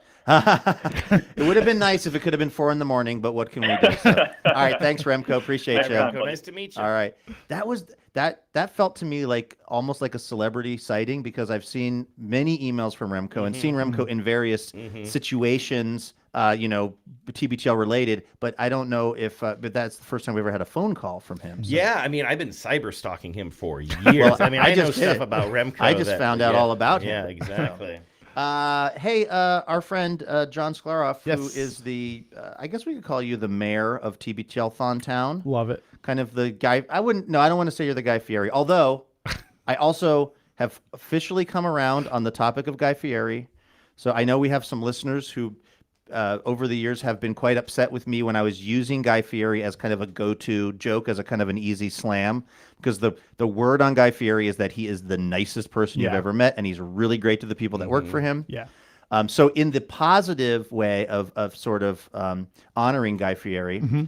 It would have been nice if it could have been 4 a.m, but what can we do? So, all right, thanks, Remco. Appreciate you. Remco, nice to meet you. All right, that felt to me like almost like a celebrity sighting, because I've seen many emails from Remco and seen Remco in various situations, TBTL related, but I don't know if, but that's the first time we ever had a phone call from him. So. Yeah, I mean, I've been cyber stalking him for years. I mean, I know stuff about Remco. I just found out all about him. Yeah, exactly. Hey, our friend John Sklaroff, who is the, I guess we could call you the mayor of TBTL-Thon Town. Love it. Kind of the guy. I don't want to say you're the Guy Fieri, although I also have officially come around on the topic of Guy Fieri. So I know we have some listeners who over the years have been quite upset with me when I was using Guy Fieri as kind of a go-to joke, as a kind of an easy slam, because the word on Guy Fieri is that he is the nicest person you've ever met, and he's really great to the people that work for him. Yeah. So in the positive way of sort of honoring Guy Fieri,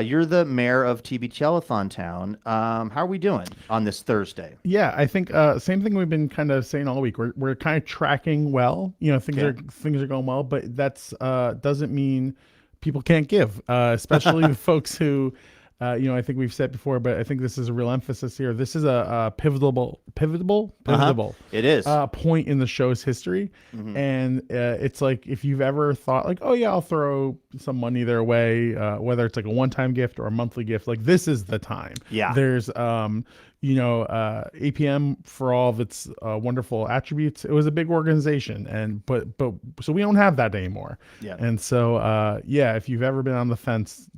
you're the mayor of TBTL-a-Thon Town. How are we doing on this Thursday? Yeah, I think same thing we've been kind of saying all week. We're kind of tracking well. Things are going well, but that's doesn't mean people can't give, especially the folks who. I think we've said before, but I think this is a real emphasis here. This is a pivotal. It is point in the show's history, and it's like if you've ever thought like, oh yeah, I'll throw some money their way, whether it's like a one-time gift or a monthly gift, like this is the time. Yeah, there's APM, for all of its wonderful attributes, it was a big organization, and but so we don't have that anymore. Yeah, and so if you've ever been on the fence,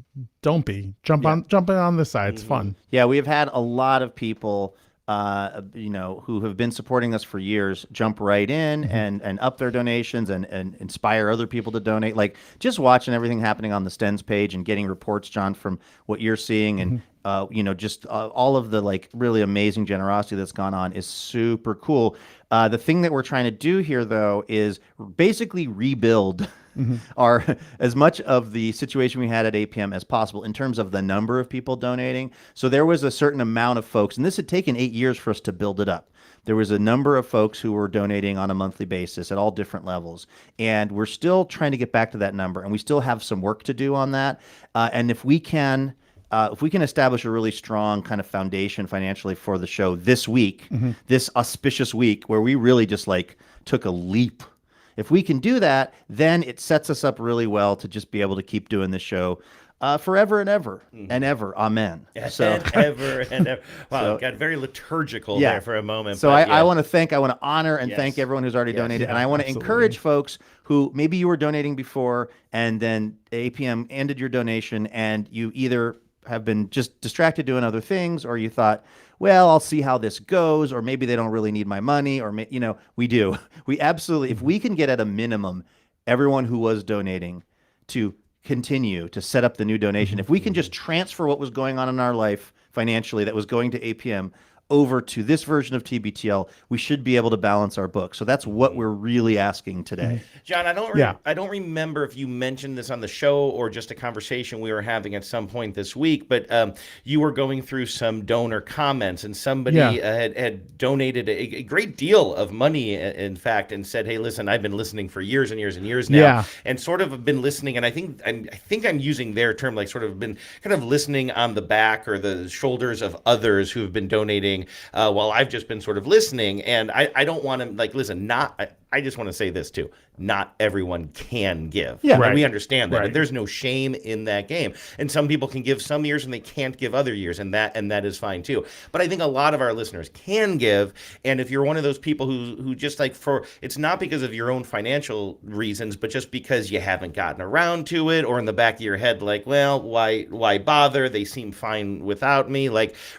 don't be jumping on this side. It's fun. Yeah, we've had a lot of people, who have been supporting us for years, jump right in and up their donations and inspire other people to donate. Like just watching everything happening on the Stens page and getting reports, John, from what you're seeing, and all of the like really amazing generosity that's gone on is super cool. The thing that we're trying to do here, though, is basically rebuild as much of the situation we had at APM as possible in terms of the number of people donating. So there was a certain amount of folks, and this had taken 8 years for us to build it up. There was a number of folks who were donating on a monthly basis at all different levels, and we're still trying to get back to that number, and we still have some work to do on that. And if we can establish a really strong kind of foundation financially for the show this week, this auspicious week where we really just like took a leap. If we can do that, then it sets us up really well to just be able to keep doing this show forever and ever and ever. Amen. So and ever and ever. Wow, So- it got very liturgical there for a moment. So but I want to honor and Yes. thank everyone who's already Yes. donated, and Yeah, I want to absolutely. encourage folks who maybe you were donating before, and then APM ended your donation, and you either have been just distracted doing other things, or you thought, well, I'll see how this goes, or maybe they don't really need my money, or we do. We absolutely, if we can get at a minimum, everyone who was donating to continue to set up the new donation. If we can just transfer what was going on in our life financially that was going to APM over to this version of TBTL, we should be able to balance our book. So that's what we're really asking today. John, I don't remember if you mentioned this on the show or just a conversation we were having at some point this week, but you were going through some donor comments, and somebody had donated a great deal of money, in fact, and said, "Hey, listen, I've been listening for years and years and years now, and sort of have been listening." And I think I'm using their term, like sort of been kind of listening on the back or the shoulders of others who have been donating. While I've just been sort of listening, and I don't want to listen. I just want to say this too: not everyone can give. Yeah, And right. we understand that. Right. And there's no shame in that game. And some people can give some years and they can't give other years, and that is fine too. But I think a lot of our listeners can give. And if you're one of those people who just it's not because of your own financial reasons, but just because you haven't gotten around to it, or in the back of your head, well, why bother? They seem fine without me.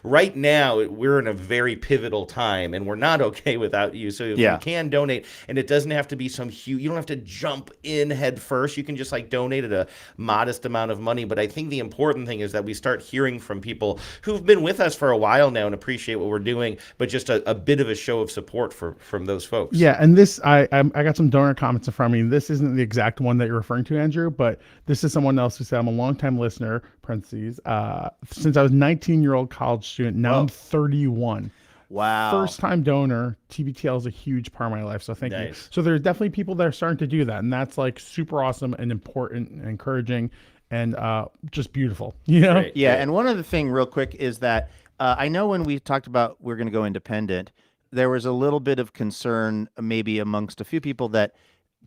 Right now, we're in a very pivotal time, and we're not okay without you. So if you can donate, and it doesn't have to be some huge, you don't have to jump in head first. You can just donate at a modest amount of money. But I think the important thing is that we start hearing from people who've been with us for a while now and appreciate what we're doing, but just a bit of a show of support from those folks. Yeah, and this I got some donor comments in front of me. This isn't the exact one that you're referring to, Andrew, but this is someone else who said, I'm a longtime listener, parentheses, since I was a 19-year-old college student. Now I'm 31. Wow. First time donor. TBTL is a huge part of my life. So thank you. So there's definitely people that are starting to do that. And that's super awesome and important and encouraging and just beautiful. Right. Yeah. And one other thing real quick is that I know when we talked about we're going to go independent, there was a little bit of concern maybe amongst a few people that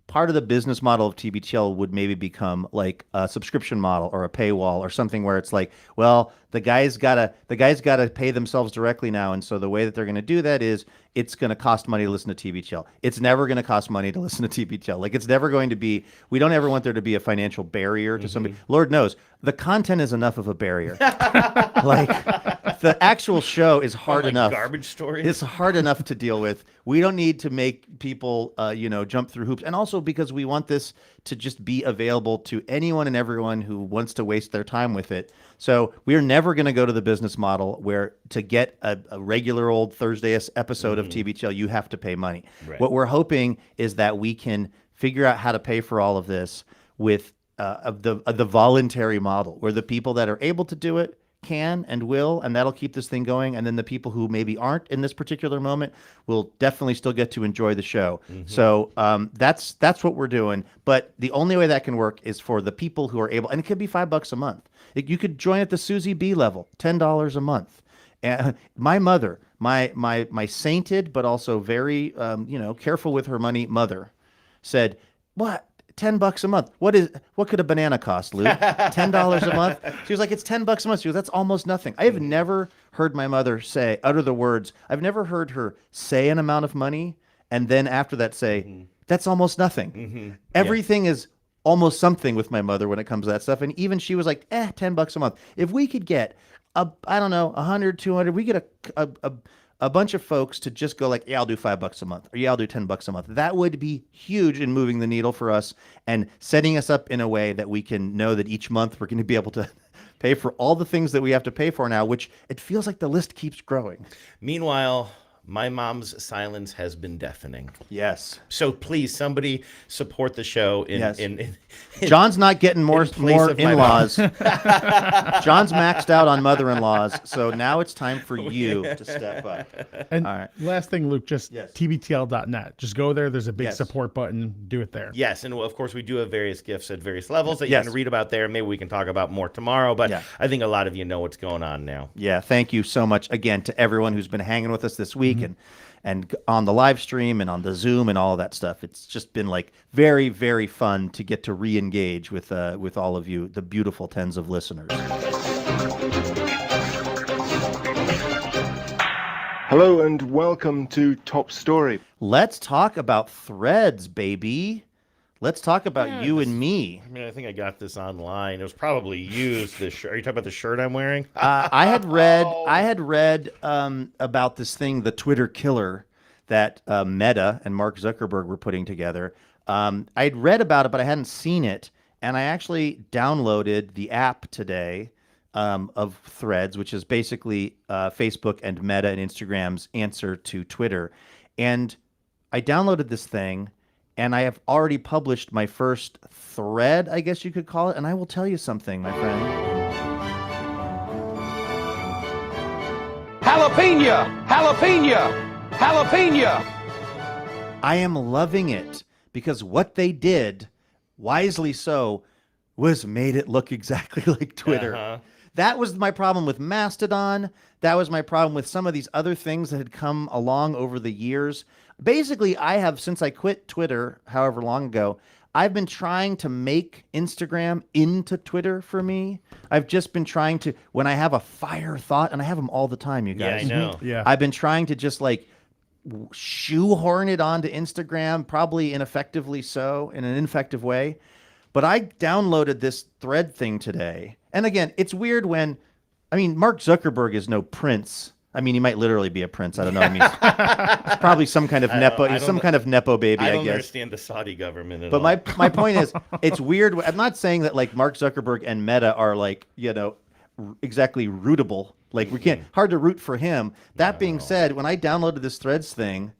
part of the business model of TBTL would maybe become like a subscription model or a paywall or something where it's well, the guys gotta pay themselves directly now, and so the way that they're gonna do that is it's gonna cost money to listen to TBTL. It's never gonna cost money to listen to TBTL. It's never going to be. We don't ever want there to be a financial barrier to somebody. Lord knows the content is enough of a barrier. The actual show is hard enough. Garbage stories. It's hard enough to deal with. We don't need to make people, jump through hoops. And also because we want this to just be available to anyone and everyone who wants to waste their time with it. So we're never going to go to the business model where to get a regular old Thursday episode of TBTL, you have to pay money. Right. What we're hoping is that we can figure out how to pay for all of this with the voluntary model, where the people that are able to do it can and will, and that'll keep this thing going. And then the people who maybe aren't in this particular moment will definitely still get to enjoy the show. So that's what we're doing. But the only way that can work is for the people who are able, and it could be $5 a month. You could join at the Susie B level, $10 a month. And my mother, my sainted but also very careful with her money mother, said, "What? $10 a month. What could a banana cost, Luke? $10 a month?" She was like, "It's $10 a month." She goes, "That's almost nothing." I have never heard my mother utter the words. I've never heard her say an amount of money and then after that say, "That's almost nothing." Everything is almost something with my mother when it comes to that stuff. And even she was like, $10 a month. If we could get 100, 200, we get a bunch of folks to just go yeah, I'll do $5 a month, or yeah, I'll do $10 a month. That would be huge in moving the needle for us and setting us up in a way that we can know that each month we're going to be able to pay for all the things that we have to pay for now, which it feels like the list keeps growing. Meanwhile, my mom's silence has been deafening. Yes. So please, somebody support the show. In John's not getting more place of my in-laws. John's maxed out on mother-in-laws, so now it's time for you to step up. And all right. Last thing, Luke, just TBTL.net. Just go there. There's a big support button. Do it there. Yes, and of course we do have various gifts at various levels that you Yes. can read about there. Maybe we can talk about more tomorrow, but I think a lot of you know what's going on now. Yeah, thank you so much again to everyone who's been hanging with us this week. week, and on the live stream and on the Zoom and all of that stuff. It's just been like very, very fun to get to re-engage with all of you, the beautiful tens of listeners. Hello and welcome to Top Story. Let's talk about Threads, baby. Let's talk about you and me. I mean, I think I got this online. It was probably used. This shirt. Are you talking about the shirt I'm wearing? I had read about this thing, the Twitter killer, that Meta and Mark Zuckerberg were putting together. I'd read about it, but I hadn't seen it, and I actually downloaded the app today of Threads, which is basically Facebook and Meta and Instagram's answer to Twitter. And I downloaded this thing, and I have already published my first thread, I guess you could call it. And I will tell you something, my friend. Jalapeno! Jalapeno! Jalapeno! I am loving it because what they did, wisely so, was made it look exactly like Twitter. That was my problem with Mastodon. That was my problem with some of these other things that had come along over the years. Basically, I have, since I quit Twitter, however long ago, I've been trying to make Instagram into Twitter for me. I've just been trying to, when I have a fire thought, and I have them all the time, you guys. Yeah, I know. Yeah. I've been trying to just like shoehorn it onto Instagram, probably ineffectively so, in an ineffective way. But I downloaded this thread thing today. And again, it's weird when, I mean, Mark Zuckerberg is no prince. I mean, he might literally be a prince. I don't know. I mean, he's probably some kind of nepo. He's some kind of nepo baby, I guess. I don't understand the Saudi government at but all. my point is, it's weird. I'm not saying that like Mark Zuckerberg and Meta are like, you know, exactly rootable. Like we can't, hard to root for him. That being said, when I downloaded this Threads thing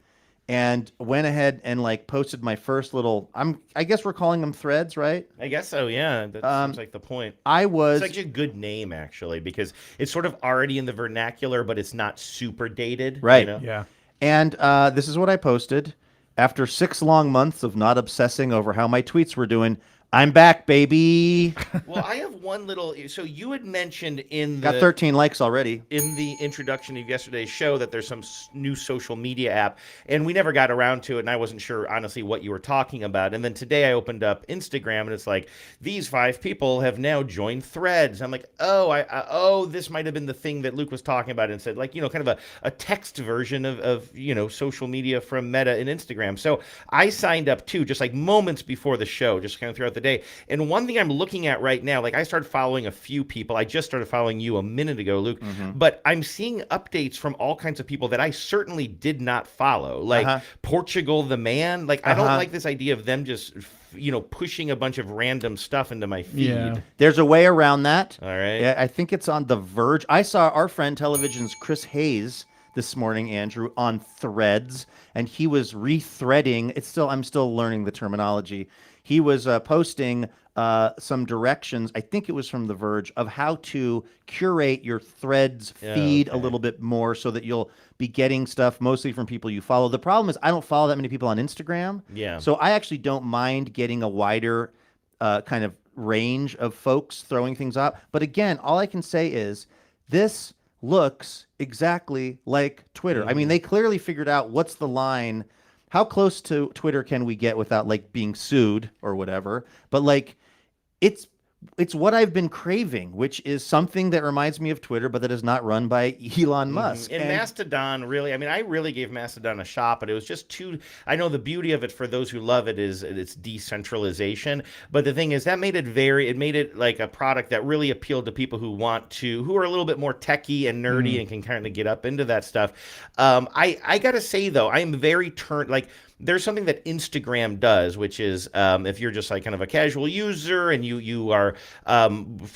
and went ahead and like posted my first little, I guess we're calling them threads, right? I guess so, yeah. That seems like the point. It's actually a good name, actually, because it's sort of already in the vernacular, but it's not super dated. Right. You know? Yeah. And this is what I posted. After 6 long months of not obsessing over how my tweets were doing, I'm back, baby. Well, I have one little. So you had mentioned in the Got 13 likes already. in the introduction of yesterday's show that there's some new social media app, and we never got around to it, and I wasn't sure honestly what you were talking about. And then today I opened up Instagram, and it's like these 5 people have now joined Threads. I'm like, oh, this might have been the thing that Luke was talking about, and said like, you know, kind of a text version of you know, social media from Meta and Instagram. So I signed up too, just like moments before the show, just kind of throughout the day. And one thing I'm looking at right now, like I started following a few people. I just started following you a minute ago, Luke. But I'm seeing updates from all kinds of people that I certainly did not follow. Like Portugal the Man. Like I don't like this idea of them just, you know, pushing a bunch of random stuff into my feed. Yeah. There's a way around that. All right. Yeah, I think it's on The Verge. I saw our friend Television's Chris Hayes this morning, Andrew, on Threads, and he was re-threading. I'm still learning the terminology. He was posting some directions, I think it was from The Verge, of how to curate your Threads feed a little bit more so that you'll be getting stuff mostly from people you follow. The problem is I don't follow that many people on Instagram. Yeah. So I actually don't mind getting a wider kind of range of folks throwing things up. But again, all I can say is this looks exactly like Twitter. I mean, they clearly figured out what's the line. How close to Twitter can we get without like being sued or whatever? But like, it's what I've been craving, which is something that reminds me of Twitter, but that is not run by Elon Musk. And Mastodon, really, I mean, I really gave Mastodon a shot, but it was just too, I know the beauty of it for those who love it is its decentralization. But the thing is, it made it like a product that really appealed to people who are a little bit more techie and nerdy and can kind of get up into that stuff. I got to say, though, I am very there's something that Instagram does, which is if you're just like kind of a casual user and you are,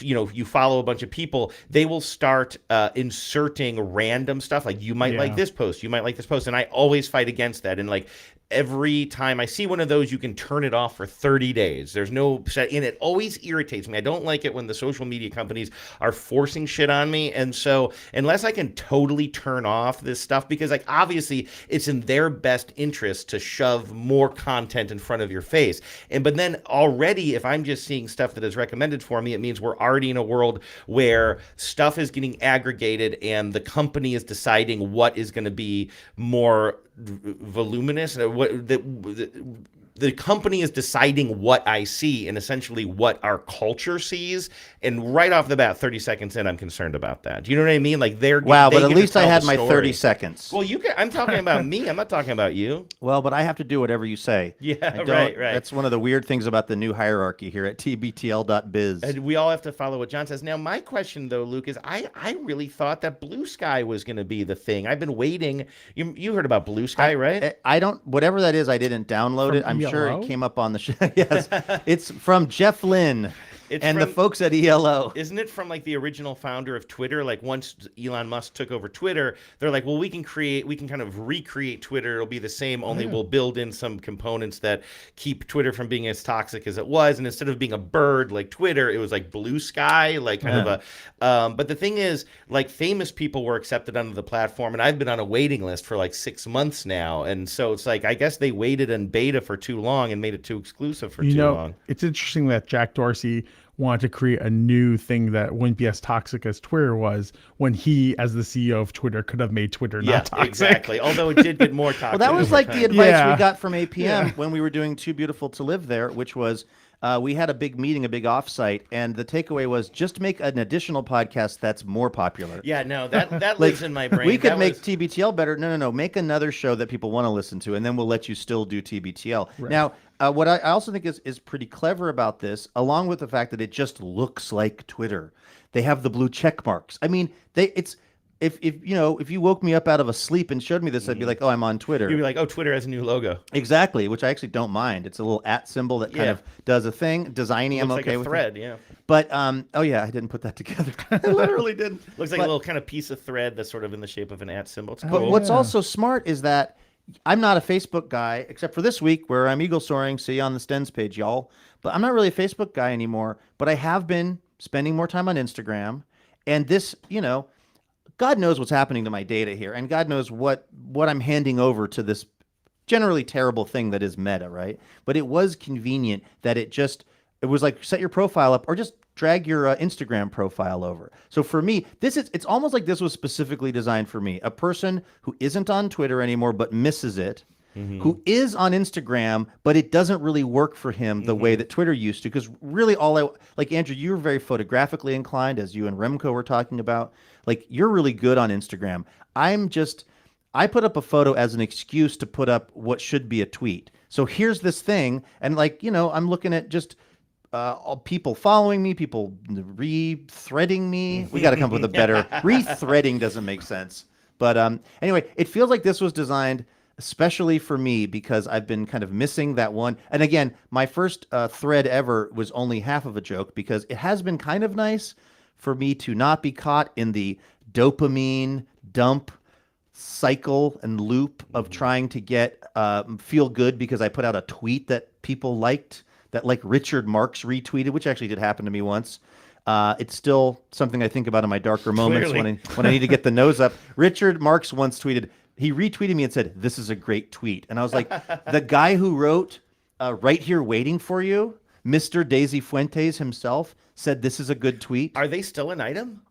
you follow a bunch of people, they will start inserting random stuff. Like you might like this post, you might like this post. And I always fight against that. And like, every time I see one of those, you can turn it off for 30 days. There's no set, and it always irritates me. I don't like it when the social media companies are forcing shit on me. And so unless I can totally turn off this stuff, because like obviously it's in their best interest to shove more content in front of your face. But then already, if I'm just seeing stuff that is recommended for me, it means we're already in a world where stuff is getting aggregated and the company is deciding what is going to be more voluminous. What the company is deciding what I see and essentially what our culture sees. And right off the bat, 30 seconds in, I'm concerned about that. Do you know what I mean? Like wow, but at least I had my 30 seconds. Well, I'm talking about me. I'm not talking about you. Well, but I have to do whatever you say. Yeah, right. That's one of the weird things about the new hierarchy here at TBTL.biz. And we all have to follow what John says. Now, my question, though, Luke, is I really thought that Blue Sky was going to be the thing. I've been waiting. You heard about Blue Sky, right? I don't, whatever that is, I didn't download it. I'm sure it came up on the show. Yes, it's from Jeff Lynne. The folks at ELO. Isn't it from like the original founder of Twitter? Like once Elon Musk took over Twitter, they're like, well, we can kind of recreate Twitter. It'll be the same, only we'll build in some components that keep Twitter from being as toxic as it was. And instead of being a bird like Twitter, it was like Blue Sky, like kind of a. But the thing is, like famous people were accepted onto the platform, and I've been on a waiting list for like 6 months now. And so it's like, I guess they waited in beta for too long and made it too exclusive for too long. It's interesting that Jack Dorsey wanted to create a new thing that wouldn't be as toxic as Twitter was, when he, as the CEO of Twitter, could have made Twitter not toxic. Exactly. Although it did get more toxic. Well, that was like the advice we got from APM when we were doing Too Beautiful to Live There, which was we had a big meeting, a big offsite, and the takeaway was just make an additional podcast that's more popular. Yeah, no, that lives in my brain. We could make TBTL better. No. Make another show that people want to listen to, and then we'll let you still do TBTL. Right. Now, what I also think is pretty clever about this, along with the fact that it just looks like Twitter. They have the blue check marks. I mean, if you woke me up out of a sleep and showed me this, I'd be like, oh, I'm on Twitter. You'd be like, oh, Twitter has a new logo. Exactly, which I actually don't mind. It's a little @ symbol that kind of does a thing. Designy, I'm okay with. Looks like a thread, yeah. But oh yeah, I didn't put that together. I literally didn't. Looks like a little kind of piece of thread that's sort of in the shape of an @ symbol. It's cool. But what's also smart is that I'm not a Facebook guy, except for this week where I'm eagle soaring. See you on the Stens page, y'all. But I'm not really a Facebook guy anymore. But I have been spending more time on Instagram, and this, God knows what's happening to my data here, and God knows what I'm handing over to this generally terrible thing that is Meta, right? But it was convenient that it was like set your profile up or just drag your Instagram profile over. So for me, it's almost like this was specifically designed for me, a person who isn't on Twitter anymore but misses it, who is on Instagram, but it doesn't really work for him the way that Twitter used to. Because really like Andrew, you were very photographically inclined, as you and Remco were talking about. Like, you're really good on Instagram. I put up a photo as an excuse to put up what should be a tweet. So here's this thing, and I'm looking at just people following me, people re-threading me. We got to come up with a better re-threading doesn't make sense. But anyway, it feels like this was designed especially for me because I've been kind of missing that one. And again, my first thread ever was only half of a joke because it has been kind of nice for me to not be caught in the dopamine dump cycle and loop of trying to get feel good because I put out a tweet that people liked, that like Richard Marks retweeted, which actually did happen to me once. It's still something I think about in my darker moments when I need to get the nose up. Richard Marks once tweeted, he retweeted me and said, "This is a great tweet." And I was like, the guy who wrote right here waiting for you, Mr. Daisy Fuentes himself, said this is a good tweet. Are they still an item?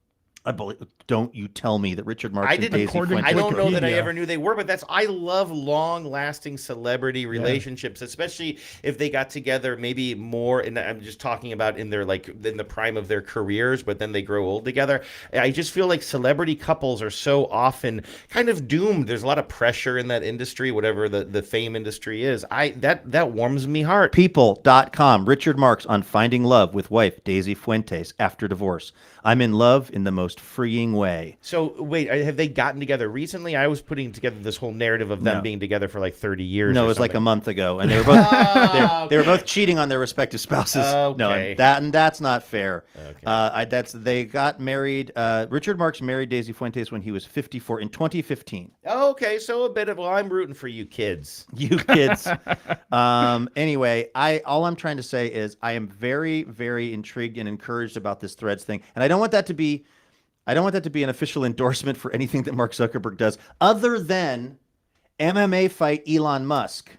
I believe. Don't you tell me that Richard Marks and Daisy Fuentes. I don't know that I ever knew they were, but I love long-lasting celebrity relationships, especially if they got together maybe more. And I'm just talking about in the prime of their careers, but then they grow old together. I just feel like celebrity couples are so often kind of doomed. There's a lot of pressure in that industry, whatever the fame industry is. That warms me heart. People.com. Richard Marks on finding love with wife Daisy Fuentes after divorce. I'm in love in the most most freeing way. So wait, have they gotten together recently? I was putting together this whole narrative of them being together for like 30 years. No, it was like a month ago, and they were both they were both cheating on their respective spouses. Okay. No, that's not fair. They got married. Richard Marx married Daisy Fuentes when he was 54 in 2015. Okay, so a bit of I'm rooting for you kids. You kids. Anyway, all I'm trying to say is I am very, very intrigued and encouraged about this Threads thing, and I don't want that to be an official endorsement for anything that Mark Zuckerberg does, other than MMA fight Elon Musk,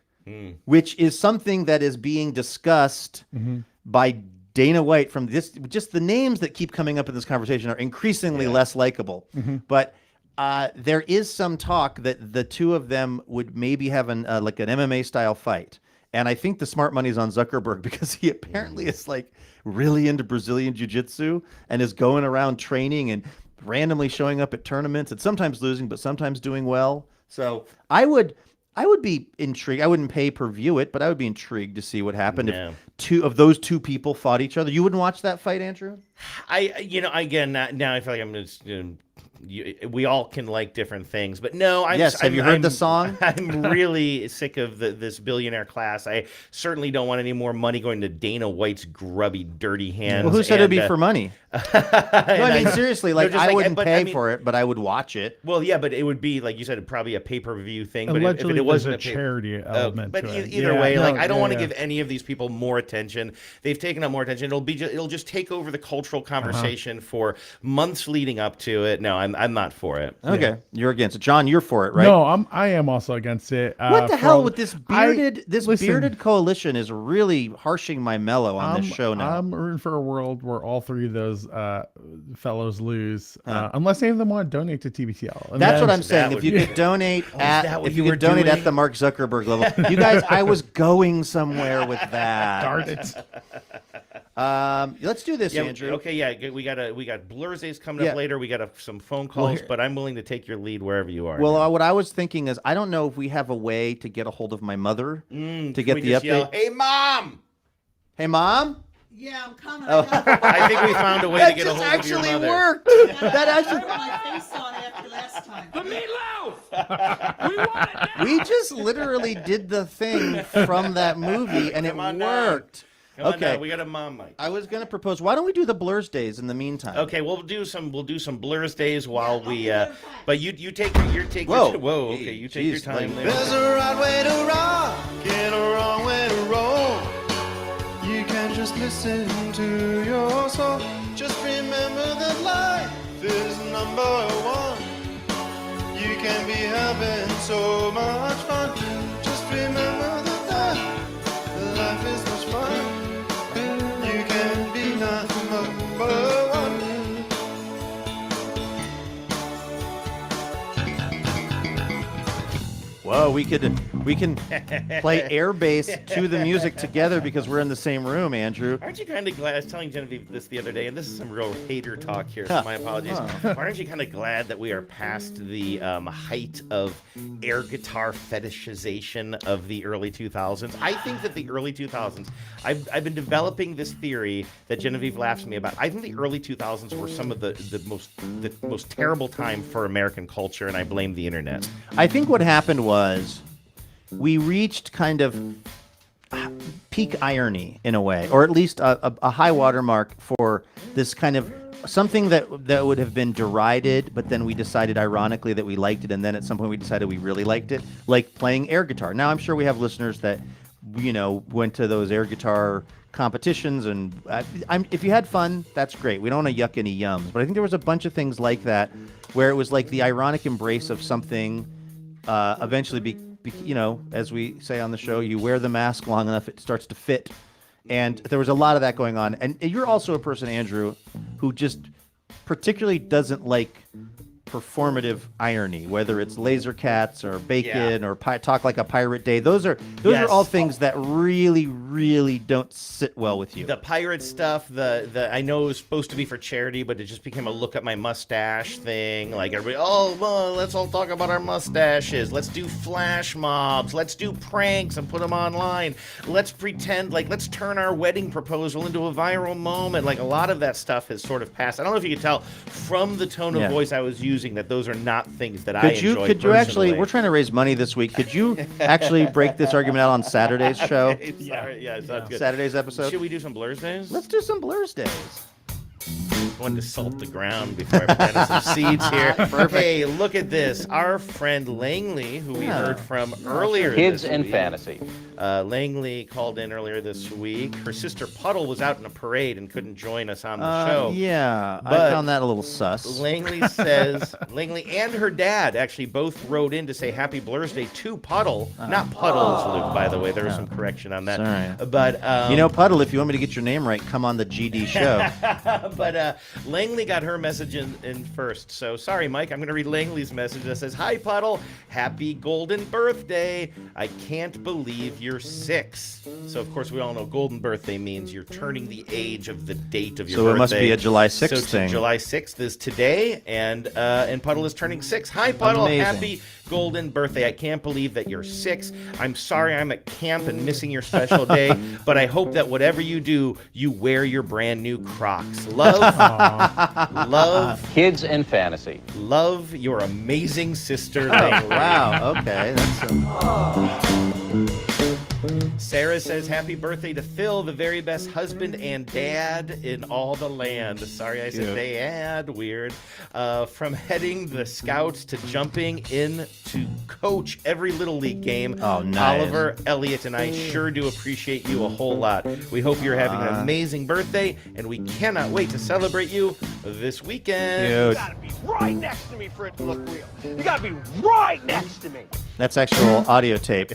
which is something that is being discussed by Dana White. From this, just the names that keep coming up in this conversation are increasingly less likable, but. There is some talk that the two of them would maybe have like an MMA style fight. And I think the smart money is on Zuckerberg because he apparently is like really into Brazilian jiu-jitsu and is going around training and randomly showing up at tournaments and sometimes losing, but sometimes doing well. So I would be intrigued. I wouldn't pay per view it, but I would be intrigued to see what happened if those two people fought each other. You wouldn't watch that fight, Andrew? Now I feel like I'm just. We all can like different things, but no. Have you heard the song? I'm really sick of this billionaire class. I certainly don't want any more money going to Dana White's grubby, dirty hands. Well, who said it'd be for money? No, I mean, seriously, I wouldn't pay for it, but I would watch it. Well, yeah, but it would be, like you said, probably a pay-per-view thing. But Allegedly, if it wasn't a charity element but to it. either way, I don't want to give any of these people more attention. They've taken up more attention. It'll just take over the cultural conversation for months leading up to it. No, I'm not for it. Okay, you're against it. John, you're for it, right? No, I am also against it. What the hell with this bearded bearded coalition is really harshing my mellow on this show now. I'm rooting for a world where all three of those fellows lose, unless any of them want to donate to TBTL. And that's what I'm saying. If you could donate at the Mark Zuckerberg level, you guys, I was going somewhere with that. Darn it. Let's do this, Andrew. Okay, we got Blur's Days coming up later. We got some phone calls, but I'm willing to take your lead wherever you are. Well, what I was thinking is, I don't know if we have a way to get a hold of my mother to get the update. Yell, hey, Mom! Hey, Mom! Yeah, I'm coming. I think we found a way to get a hold of your mother. That actually worked. That actually worked. My face on after last time. The meatloaf! We want it now! We just literally did the thing from that movie, and it worked. Okay, we got a mom mic. I was gonna propose. Why don't we do the Blur's Days in the meantime? Okay, we'll do some Blur's Days while we. But you take your take. Whoa, okay, you take your time. There's a right way to rock and a wrong way to roll. You can just listen to your soul. Just remember that life is number one. You can be having so much fun. Just remember that life is much fun. You can be number one. Whoa, we can play air bass to the music together because we're in the same room, Andrew. Aren't you kind of glad? I was telling Genevieve this the other day, and this is some real hater talk here, so my apologies. Aren't you kind of glad that we are past the height of air guitar fetishization of the early 2000s? I think that the early 2000s, I've been developing this theory that Genevieve laughs at me about. I think the early 2000s were some of the most terrible time for American culture, and I blame the internet. I think what happened was we reached kind of peak irony in a way, or at least a high watermark for this kind of something that would have been derided, but then we decided ironically that we liked it, and then at some point we decided we really liked it, like playing air guitar. Now I'm sure we have listeners that went to those air guitar competitions, and if you had fun, that's great. We don't want to yuck any yums, but I think there was a bunch of things like that where it was like the ironic embrace of something. Eventually, as we say on the show, you wear the mask long enough, it starts to fit. And there was a lot of that going on. And you're also a person, Andrew, who just particularly doesn't like performative irony, whether it's Laser Cats or Bacon or Talk Like a Pirate Day. Those are all things that really, really don't sit well with you. The pirate stuff, the I know it was supposed to be for charity, but it just became a look at my mustache thing. Like everybody, let's all talk about our mustaches. Let's do flash mobs. Let's do pranks and put them online. Let's pretend let's turn our wedding proposal into a viral moment. Like a lot of that stuff has sort of passed. I don't know if you could tell from the tone of voice I was using that those are not things that I enjoy. Could you actually? We're trying to raise money this week. Could you actually break this argument out on Saturday's show? Sounds good. Saturday's episode. Should we do some Blurs Days? Let's do some Blurs Days. Wanted to salt the ground before I planted some seeds here. Perfect. Hey, look at this. Our friend Langley, who we heard from earlier Kids this and week. fantasy. Langley called in earlier this week. Her sister Puddle was out in a parade and couldn't join us on the show. Yeah, I But found that a little sus. Langley says, Langley and her dad actually both wrote in to say Happy Blurs Day to Puddle. Not Puddles, Luke, by the way. There was some correction on that. All right. But Puddle, if you want me to get your name right, come on the GD show. But Langley got her message in first. So sorry, Mike. I'm going to read Langley's message that says, "Hi, Puddle. Happy golden birthday. I can't believe you're 6." So, of course, we all know golden birthday means you're turning the age of the date of your birthday. So it must be a July 6th so thing. July 6th is today, and Puddle is turning 6. Hi, Puddle. Amazing. Happy golden birthday. I can't believe that you're 6. I'm sorry I'm at camp and missing your special day, but I hope that whatever you do, you wear your brand new Crocs. Love, Kids and fantasy. love your amazing sister, Langley. Wow, okay. That's Sarah says, happy birthday to Phil, the very best husband and dad in all the land. Sorry, I said dad. Weird. From heading the scouts to jumping in to coach every Little League game. Oh, nice. Oliver, Elliot, and I sure do appreciate you a whole lot. We hope you're having an amazing birthday, and we cannot wait to celebrate you this weekend. cute. You gotta be right next to me for it to look real. You gotta be right next to me. That's actual audio tape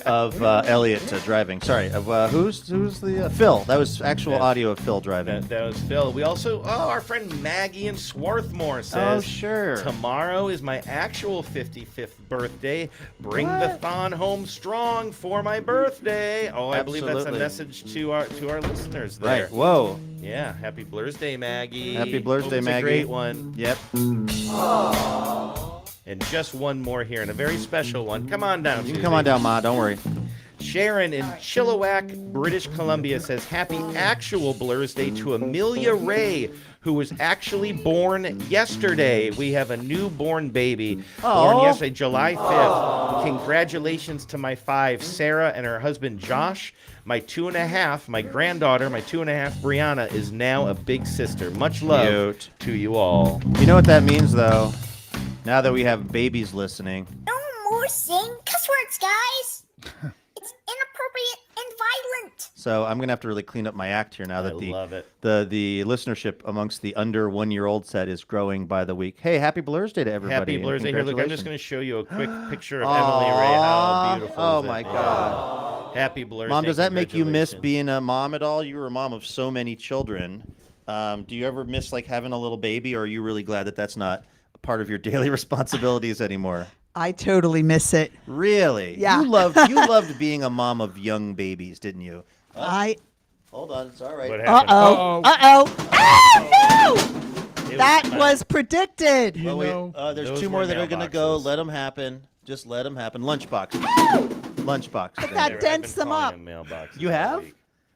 of Elliot driving. Sorry, of who's the Phil? That was actual audio of Phil driving. That was Phil. We also, our friend Maggie in Swarthmore says, sure. Tomorrow is my actual 55th birthday. Bring the Thon home strong for my birthday. Oh, I believe that's a message to our listeners there. Right. Whoa. Yeah. Happy Blurs Day, Maggie. Happy Blurs Day, It's Maggie. a great one. Yep. And just one more here, and a very special one. Come on down. You can come on down, Ma. Don't worry. Sharon in Chilliwack, British Columbia says, happy actual Blurs Day to Amelia Ray, who was actually born yesterday. We have a newborn baby born yesterday, July 5th. Congratulations to my 5, Sarah, and her husband, Josh. My 2.5, my granddaughter, my 2.5, Brianna, is now a big sister. Much love to you all. You know what that means, though? Now that we have babies listening. No more saying cuss words, guys. It's inappropriate and violent. So I'm gonna have to really clean up my act here now that love it. the listenership amongst the under 1-year-old set is growing by the week. Hey, happy Blurs Day to everybody! Happy and Blurs Day. Here, look, I'm just congratulations. going to show you a quick picture of Emily Ray. How beautiful Oh is my that? God! Happy Blurs Mom, Day. does that make you miss being a mom at all? You were a mom of so many children. Do you ever miss like having a little baby, or are you really glad that that's not a part of your daily responsibilities anymore? I totally miss it. Really? Yeah. You loved being a mom of young babies, didn't you? Hold on, it's all right. What happened? Oh no! That was predicted. Well, there's Those 2 more were that are going to go. mailboxes. Let them happen. Just let them happen. Lunchbox. Lunchbox. But that dents them up. You have?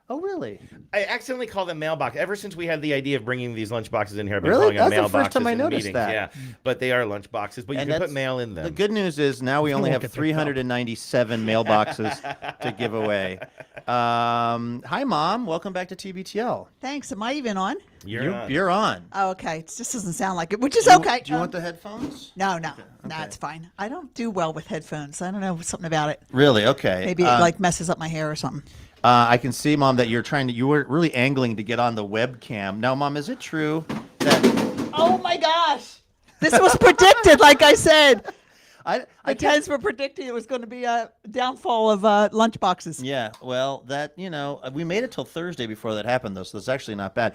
Oh, really? I accidentally call them mailbox. Ever since we had the idea of bringing these lunchboxes in here, I've been Really? calling them That's the mailboxes first time I in noticed meetings. that. Yeah, but they are lunchboxes. But you And can put that's- mail in them. The good news is now we only have 397 mailboxes to give away. Hi, Mom. Welcome back to TBTL. Thanks. Am I even on? You're on. Oh, okay. It just doesn't sound like it, which is okay. Do you want the headphones? No, that's fine. I don't do well with headphones. I don't know, something about it. Really? Okay. Maybe it like messes up my hair or something. I can see, Mom, that you were really angling to get on the webcam. Now, Mom, is it true that Oh my gosh! This was predicted, like I said. The Tens were predicting it was going to be a downfall of lunchboxes. Yeah, well, we made it till Thursday before that happened, though, so it's actually not bad.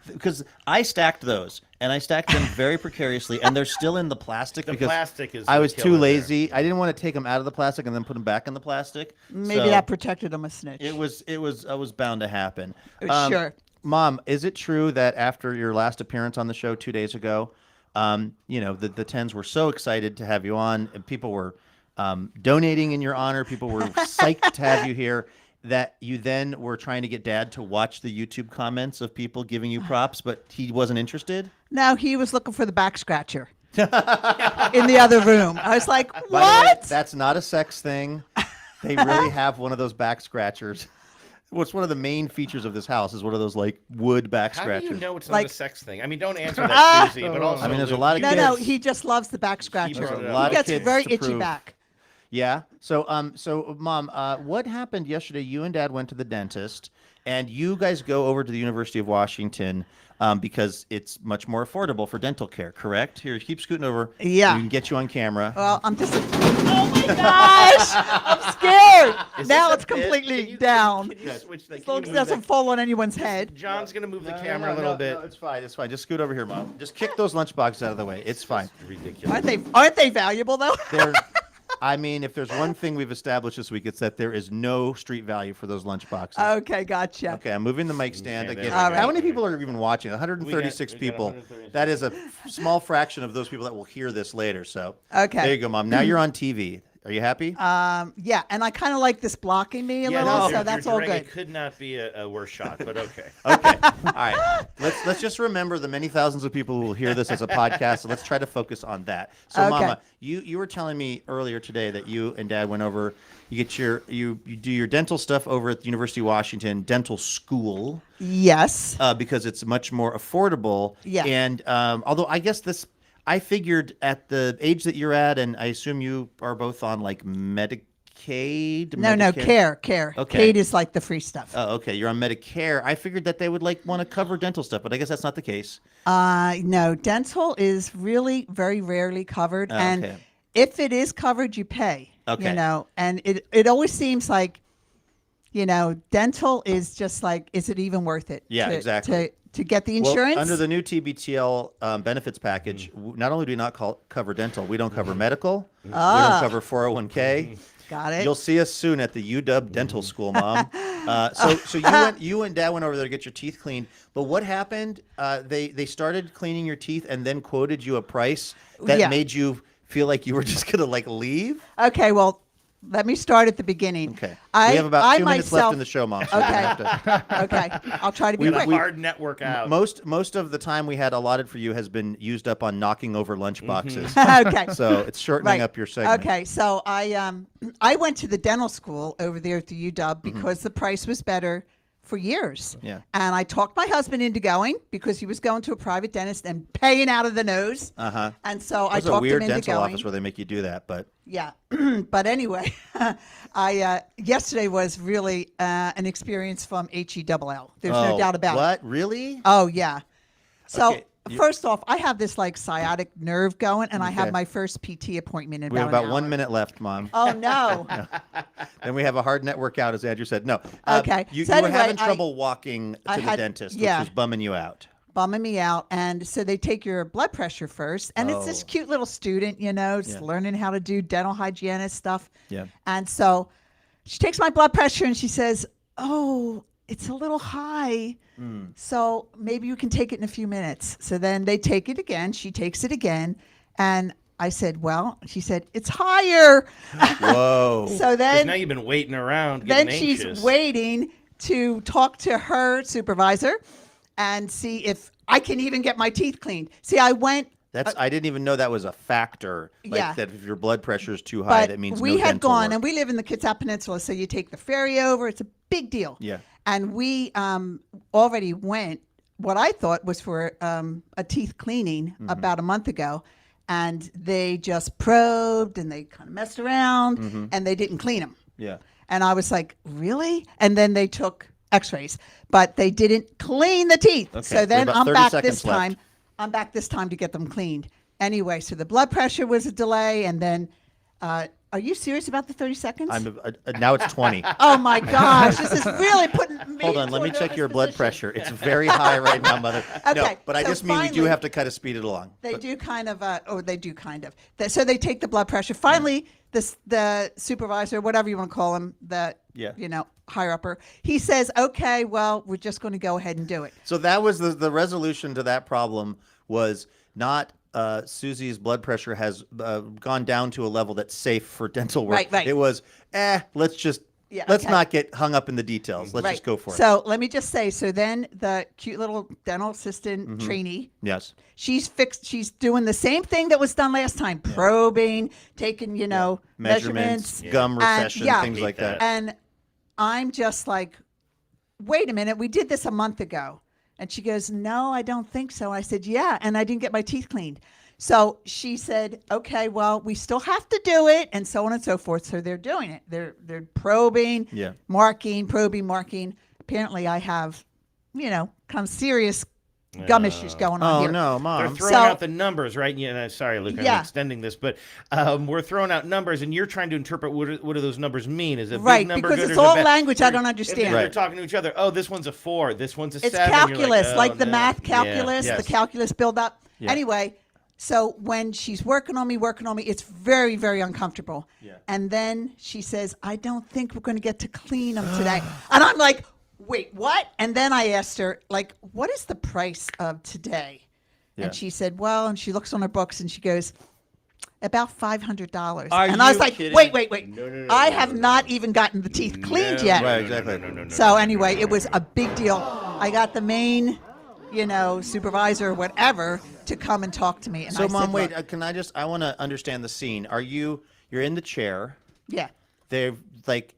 because I stacked those, and I stacked them very precariously, and they're still in the plastic because plastic is I the was too killer lazy. I didn't want to take them out of the plastic and then put them back in the plastic. Maybe So that protected him a snitch. it was bound to happen. Sure. Mom, is it true that after your last appearance on the show 2 days ago, the Tens were so excited to have you on, and people were donating in your honor. People were psyched to have you here. That you then were trying to get Dad to watch the YouTube comments of people giving you props, but he wasn't interested? No, he was looking for the back scratcher in the other room. I was like, By the way, what? that's not a sex thing. They really have one of those back scratchers. What's one of the main features of this house is one of those like wood back How scratchers. do you know it's not a sex thing? I mean, don't answer that, Susie. But also, I mean, there's a lot of No, kids. he just loves the back scratcher. There's a lot He of gets kids very to itchy prove. back. Yeah. So, Mom, what happened yesterday? You and Dad went to the dentist, and you guys go over to the University of Washington because it's much more affordable for dental care. Correct? Here, keep scooting over. Yeah. We can get you on camera. Well, I'm just. Oh my gosh! I'm scared. Now it's completely down. Can you switch that? As long as it doesn't fall on anyone's head. John's gonna move the camera a little bit. No, it's fine. It's fine. Just scoot over here, Mom. Just kick those lunchboxes out of the way. It's fine. Ridiculous. Aren't they valuable though? I mean, if there's one thing we've established this week, it's that there is no street value for those lunchboxes. Okay, gotcha. Okay, I'm moving the mic stand Okay, again. there we go. How many people are even watching? 136 We got people. 136. That is a small fraction of those people that will hear this later. So Okay. there you go, Mom. Now you're on TV. Are you happy? Yeah, and I kind of like this blocking me a little, so that's all good. It could not be a worse shot, but okay. Okay. All right. Let's just remember the many thousands of people who will hear this as a podcast. So let's try to focus on that. So, Okay. Mama, you were telling me earlier today that you and Dad went over. You get you do your dental stuff over at the University of Washington Dental School. Yes. Because it's much more affordable. Yeah. And although I guess I figured at the age that you're at, and I assume you are both on like Medicaid. No, Medicare? care. Okay. Paid is like the free stuff. Oh, okay. You're on Medicare. I figured that they would want to cover dental stuff, but I guess that's not the case. No, dental is really very rarely covered, Oh, and okay. if it is covered, you pay. Okay. And it always seems like, dental is just like, is it even worth it? Yeah, exactly. To get the insurance. Well, under the new TBTL benefits package, not only do we not cover dental, we don't cover medical, we don't cover 401k. Got it. You'll see us soon at the UW Dental School, Mom. So you and Dad went over there to get your teeth cleaned. But what happened? They started cleaning your teeth and then quoted you a price that made you feel like you were just gonna leave. Okay, well, let me start at the beginning. Okay. We have about 2 minutes left in the show, Mom. So Okay, I'll try to be quick. Hard network out. Most of the time we had allotted for you has been used up on knocking over lunch boxes. Okay. So it's shortening up your segment. Okay, so I went to the dental school over there at the UW because the price was better for years. Yeah. And I talked my husband into going because he was going to a private dentist and paying out of the nose. Uh-huh. And so I There's a talked weird him into dental going. office where they make you do that, but Yeah. But anyway, yesterday was really an experience from HELL. There's no doubt about it. What? Really? Oh, yeah. So Okay, first off, I have this sciatic nerve going, and I have Okay. my first PT appointment in we have about about an 1 hour. minute left, Mom. Oh, no. Then we have a hard net workout, as Andrew said. No. Okay. You, So you were anyway, having trouble walking I to the had- dentist, yeah. which was bumming you out. Bumming me out. And so they take your blood pressure first. And it's this Oh. cute little student, just Yeah. learning how to do dental hygienist stuff. Yeah. And so she takes my blood pressure and she says, "Oh, it's a little high. So maybe you can take it in a few minutes." So then they take it again. She takes it again. And I said, "Well," she said, "it's higher." Whoa. So 'Cause then now you've been waiting around. then Getting she's anxious. waiting to talk to her supervisor and see if I can even get my teeth cleaned. See, I went, I didn't even know that was a factor. Like Yeah. that if your blood pressure is too high, but that means we no had dental gone, work. and we live in the Kitsap Peninsula, so you take the ferry over. It's a big deal. Yeah. And we already went, what I thought was for a teeth cleaning Mm-hmm. about a month ago, and they just probed and they kind of messed around, Mhm. and they didn't clean them. Yeah. And I was like, really? And then they took x-rays, but they didn't clean the teeth. Okay, So we then have about I'm 30 back seconds this left. time. I'm back this time to get them cleaned. Anyway, so the blood pressure was a delay, and then Are you serious about the 30 seconds? Now it's 20. Oh my gosh, this is really putting me. Hold on, let me into a check your nervous blood position. pressure. It's very high right now, Mother. No, Okay, but I so just mean we do finally- have to kind of speed it along. They But- do kind of, so they take the blood pressure. Finally, the supervisor, whatever you want to call him, higher upper, he says, okay, well, we're just going to go ahead and do it. So that was the resolution to that problem was not Susie's blood pressure has gone down to a level that's safe for dental work. Right. It was, let's not get hung up in the details. Let's just go for it. So let me just say, so then the cute little dental assistant trainee, Yes. she's doing the same thing that was done last time, probing, taking, measurements, gum recession, things like that. And I'm just like, wait a minute, we did this a month ago. And she goes, no, I don't think so. I said, yeah, and I didn't get my teeth cleaned. So she said, okay, well, we still have to do it, and so on and so forth. So they're doing it. They're probing, marking. Apparently I have, kind of serious gum issues going on here. Oh, no, Mom. They're throwing out the numbers, right? Yeah, sorry, Luke, I'm Yeah. extending this, but we're throwing out numbers, and you're trying to interpret what do those numbers mean? Is a Right, big number because good it's or is it all bad? language I don't If understand. they're talking to each other. Oh, this one's a 4. This one's a It's 7. calculus, You're like the no. math calculus, Yeah. the calculus build up. Yeah. Anyway, so when she's working on me, it's very, very uncomfortable. Yeah. And then she says, I don't think we're going to get to clean them today. And I'm like, wait, what? And then I asked her, like, what is the price of today? Yeah. And she said, well, and she looks on her books and she goes, about $500. Are and I was you like, kidding? wait. I have not even gotten the teeth cleaned yet. Right, exactly. So anyway, it was a big deal. I got the main, supervisor or whatever to come and talk to me. And So, I Mom, said, wait, "Look." I want to understand the scene. You're in the chair. Yeah. They're like,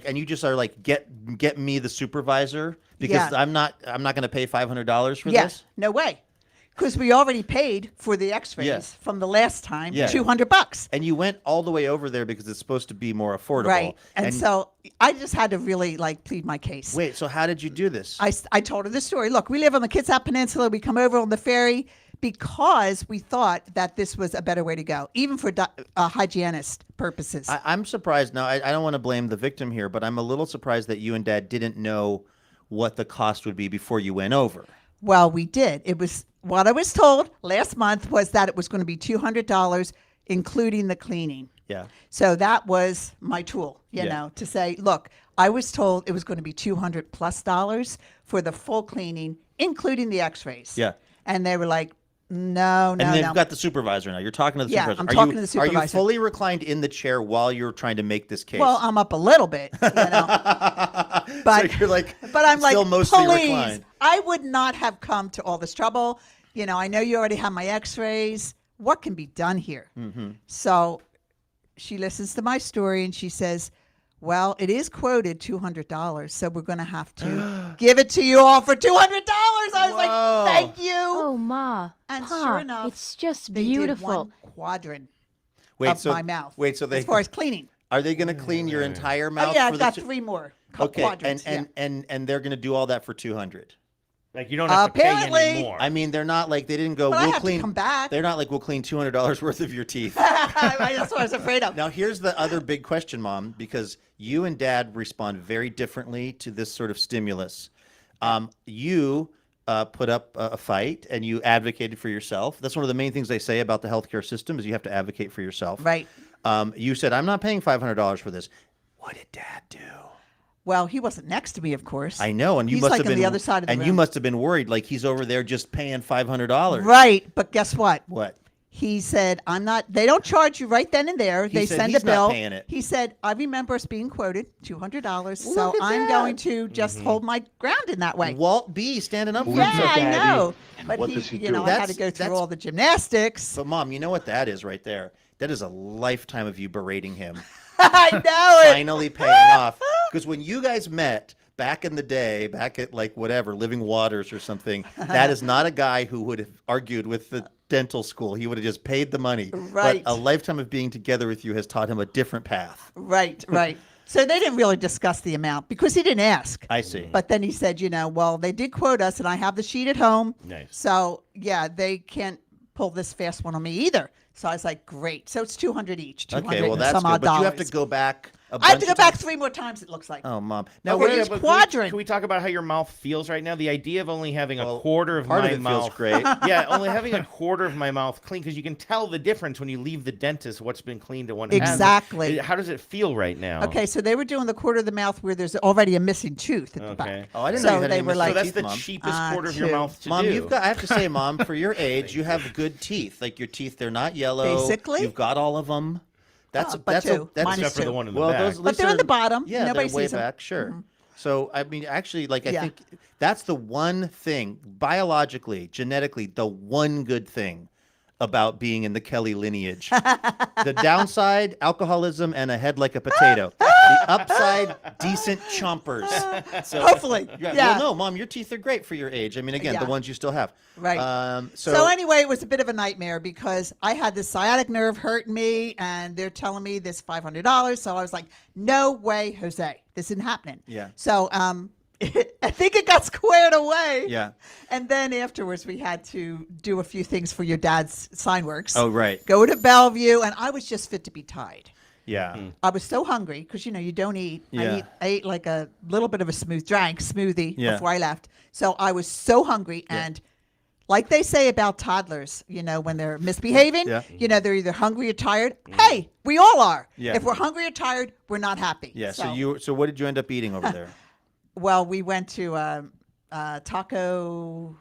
and you just are like, get me the supervisor because Yeah. I'm not going to pay $500 for Yeah, this. no way. Because we already paid for the x-rays Yeah. from the last time, Yeah. $200. And you went all the way over there because it's supposed to be more affordable. Right. And so I just had to really plead my case. Wait, so how did you do this? I told her the story. Look, we live on the Kitsap Peninsula. We come over on the ferry because we thought that this was a better way to go, even for hygienist purposes. I'm surprised. Now, I don't want to blame the victim here, but I'm a little surprised that you and Dad didn't know what the cost would be before you went over. Well, we did. It was what I was told last month was that it was going to be $200, including the cleaning. Yeah. So that was my tool, to say, look, I was told it was going to be $200+ for the full cleaning, including the x-rays. Yeah. And they were like, no. And they've got the supervisor now. You're talking to the Yeah, supervisor. I'm talking to the Are you supervisor. fully reclined in the chair while you're trying to make this case? Well, I'm up a little bit, but so you're like, but I'm still like, mostly please, reclined. I would not have come to all this trouble. I know you already have my x-rays. What can be done here? Mm-hmm. So she listens to my story and she says, well, it is quoted $200, so we're going to have to give it to you all for $200. I was like, thank you. Oh, Ma. And Pa, sure enough, it's just they beautiful. did one quadrant of my mouth. Wait, so they as far as cleaning. Are they going to clean your entire mouth? Oh yeah, for I've the got two- 3 more Okay, quadrants. and they're going to do all that for $200. Like you don't have to pay Apparently. anymore. I mean, they're not like they didn't go. But I We'll have to clean. come back. They're not like we'll clean $200 worth of your teeth. That's what I was afraid of. Now, here's the other big question, Mom, because you and Dad respond very differently to this sort of stimulus. You put up a fight and you advocated for yourself. That's one of the main things they say about the healthcare system is you have to advocate for yourself. Right. You said, I'm not paying $500 for this. What did Dad do? Well, he wasn't next to me, of course. I know, and you He's must like have on been the other side of the and room. you must have been worried, like he's over there just paying $500. Right, but guess what? What? He said, "I'm not." They don't charge you right then and there. He They said send he's a not bill. paying it. He said, "I remember us being quoted $200, so Look at I'm that. going to just hold my ground in that way." Walt B. standing up for Yeah, himself. I know. But What he, does he you do? know, I had to go through all the gymnastics. But Mom, you know what that is right there? That is a lifetime of you berating him. I know it. Finally paying off. Because when you guys met back in the day, back at like whatever, Living Waters or something, that is not a guy who would have argued with the dental school. He would have just paid the money. Right. But a lifetime of being together with you has taught him a different path. Right, right. So they didn't really discuss the amount because he didn't ask. I see. But then he said, you know, well, they did quote us, and I have the sheet at home. Nice. So yeah, they can't pull this fast one on me either. So I was like, great. So it's 200 each. 200 Okay, well and that's some good. odd But you have dollars. to go back. I have to go back 3 more times. It looks like. Oh, Mom. Now, Okay, wait, each but quadrant. Can we talk about how your mouth feels right now? The idea of only having a quarter of part my of it mouth feels great. Yeah, only having a quarter of my mouth clean, because you can tell the difference when you leave the dentist what's been cleaned and what hasn't. Exactly. How does it feel right now? Okay, so they were doing the quarter of the mouth where there's already a missing tooth at the back. Oh, I didn't so know you had they any were missing like, So that's the Mom. cheapest quarter of your mouth to Mom, do. you've got. I have to say, Mom, for your age, you have good teeth. Like your teeth, they're not yellow. Basically. You've got all of them. That's but that's two. that's Mine is Except for the two. one in the well, back. those, at But least they're in the bottom. Yeah, Nobody they're way sees them. back. Sure. Mhm. So I mean, actually, like I Yeah. think that's the one thing biologically, genetically, the one good thing about being in the Kelly lineage. The downside, alcoholism and a head like a potato. The upside, decent chompers. So, Hopefully, yeah. Well, no, Mom, your teeth are great for your age. I mean, again, the Yeah. ones you still have. Right. So So anyway, it was a bit of a nightmare because I had this sciatic nerve hurting me, and they're telling me this $500. So I was like, no way, Jose, this isn't happening. Yeah. So I think it got squared away. Yeah. And then afterwards, we had to do a few things for your dad's sign works. Oh, right. Go to Bellevue, and I was just fit to be tied. Yeah. I was so hungry because you don't eat. Yeah. I ate like a little bit of a smoothie Yeah. before I left. So I was so hungry, and like they say about toddlers, when they're misbehaving, Yeah. they're either hungry or tired. Hey, we all are. Yeah. If we're hungry or tired, we're not happy. Yeah. So what did you end up eating over there? Well, we went to Taco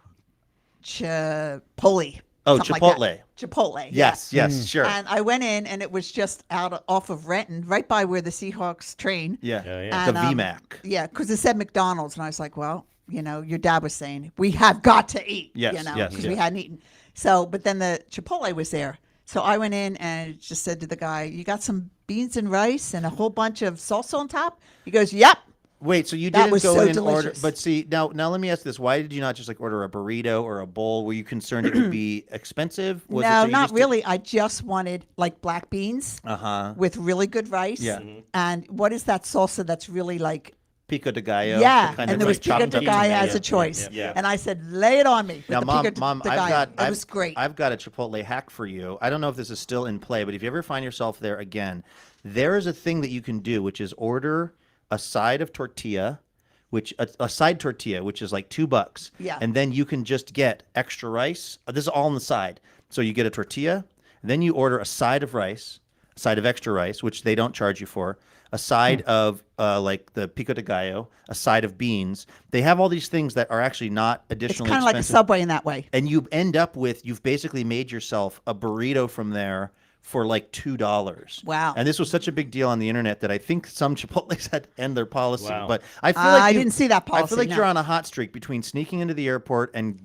Chipotle. Oh, something Chipotle. Like that. Chipotle. Yes, yeah. yes, sure. And I went in, and it was just off of Renton, right by where the Seahawks train. Yeah. And, The VMAC. Yeah, because it said McDonald's, and I was like, well, your dad was saying we have got to eat. Yes, yes, because we yes. hadn't eaten. So, but then the Chipotle was there. So I went in and just said to the guy, "You got some beans and rice and a whole bunch of salsa on top?" He goes, "Yep." Wait, so you That didn't was go so in and order? delicious. But see, now let me ask this: why did you not just order a burrito or a bowl? Were you concerned it would be expensive? Was it No, so you not just did- really. I just wanted like black beans Uh-huh. with really good rice. Yeah. And what is that salsa that's really like? Pico de gallo. Yeah, kind and of there was like pico chopped de up gallo tomato. as a choice. Yeah. And I said, lay it on me with Now, the Mom, pico Mom, de I've gallo. got It was great. I've got a Chipotle hack for you. I don't know if this is still in play, but if you ever find yourself there again, there is a thing that you can do, which is order a side of tortilla, which a side tortilla, which is like $2. Yeah. And then you can just get extra rice. This is all on the side. So you get a tortilla, then you order a side of rice, a side of extra rice, which they don't charge you for, a side of like the pico de gallo, a side of beans. They have all these things that are actually not It's additionally kind of like a expensive. Subway in that way. And you end up with, you've basically made yourself a burrito from there for like $2. Wow. And this was such a big deal on the internet that I think some Chipotles had to end their policy. Wow. But I feel like I you- didn't see that I feel policy, like no. you're on a hot streak between sneaking into the airport and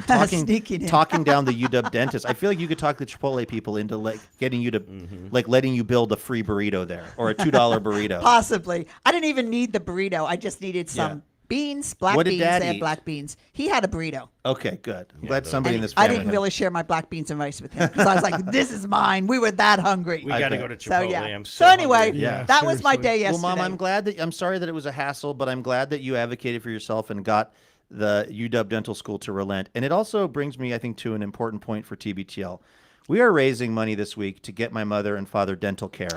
talking Sneaking in. talking down the UW dentist. I feel like you could talk the Chipotle people into like getting you to like letting you build a free burrito there or a $2 burrito. Possibly. I didn't even need the burrito. I just needed some beans, black What did beans. Dad They had eat? black beans. He had a burrito. Okay, good. I'm glad somebody in And this I family didn't had- really share my black beans and rice with him because I was like, this is mine. We were that hungry. We got to go to So, Chipotle. yeah. I'm So anyway, hungry. that was my day yesterday. Well, Mom, I'm glad that I'm sorry that it was a hassle, but I'm glad that you advocated for yourself and got the UW Dental School to relent. And it also brings me, I think, to an important point for TBTL. We are raising money this week to get my mother and father dental care.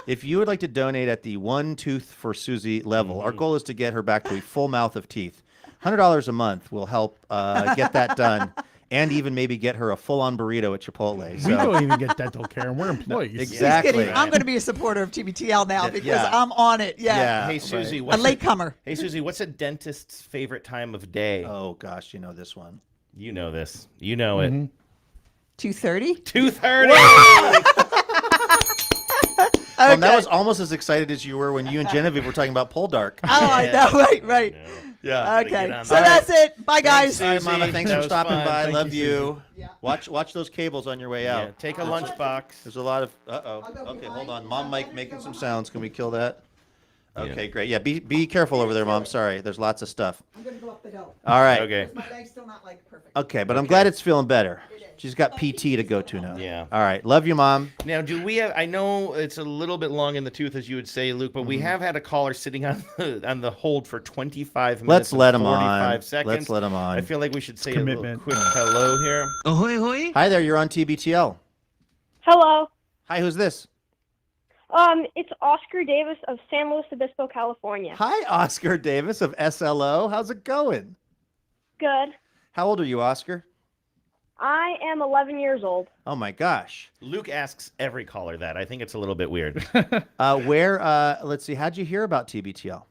If you would like to donate at the one tooth for Susie level, our goal is to get her back to a full mouth of teeth. $100 a month will help get that done. And even maybe get her a full-on burrito at Chipotle. We So. don't even get dental care, and we're employees. Exactly. He's kidding. I'm going to be a supporter of TBTL now because yeah. I'm on it. Yeah. Hey Susie, A what's latecomer. Hey Susie, what's a dentist's favorite time of day? Oh gosh, you know this one. You know this. You know it. 2:30. 2:30. Well, that was almost as excited as you were when you and Genevieve were talking about pole dark. Oh, I know. Right. Yeah. Okay. on So that. that's it. Bye, guys. All right, Mama. Thanks That for was stopping fun. by. Thank Love you, you. Watch those cables on your way Yeah, out. take a lunchbox. There's a lot of. Okay, hold on. Mom, Mike, making some sounds. Can we kill that? Okay, great. Yeah, be careful over there, Mom. Sorry, there's lots of stuff. I'm gonna go up the hill. All right. Okay. My leg's still not like perfect. Okay, but I'm glad it's feeling better. She's got PT to go to now. Yeah. All right. Love you, Mom. Now, do we have? I know it's a little bit long in the tooth, as you would say, Luke, but we have had a caller sitting on the hold for 25 minutes. Let's let and him 45 on. seconds. Let's let him on. I feel like we should say a Commitment. little quick hello here. Ahoy, hoy. Hi there. You're on TBTL. Hello. Hi. Who's this? It's Oscar Davis of San Luis Obispo, California. Hi, Oscar Davis of SLO. How's it going? Good. How old are you, Oscar? I am 11 years old. Oh my gosh. Luke asks every caller that. I think it's a little bit weird. Let's see. How'd you hear about TBTL?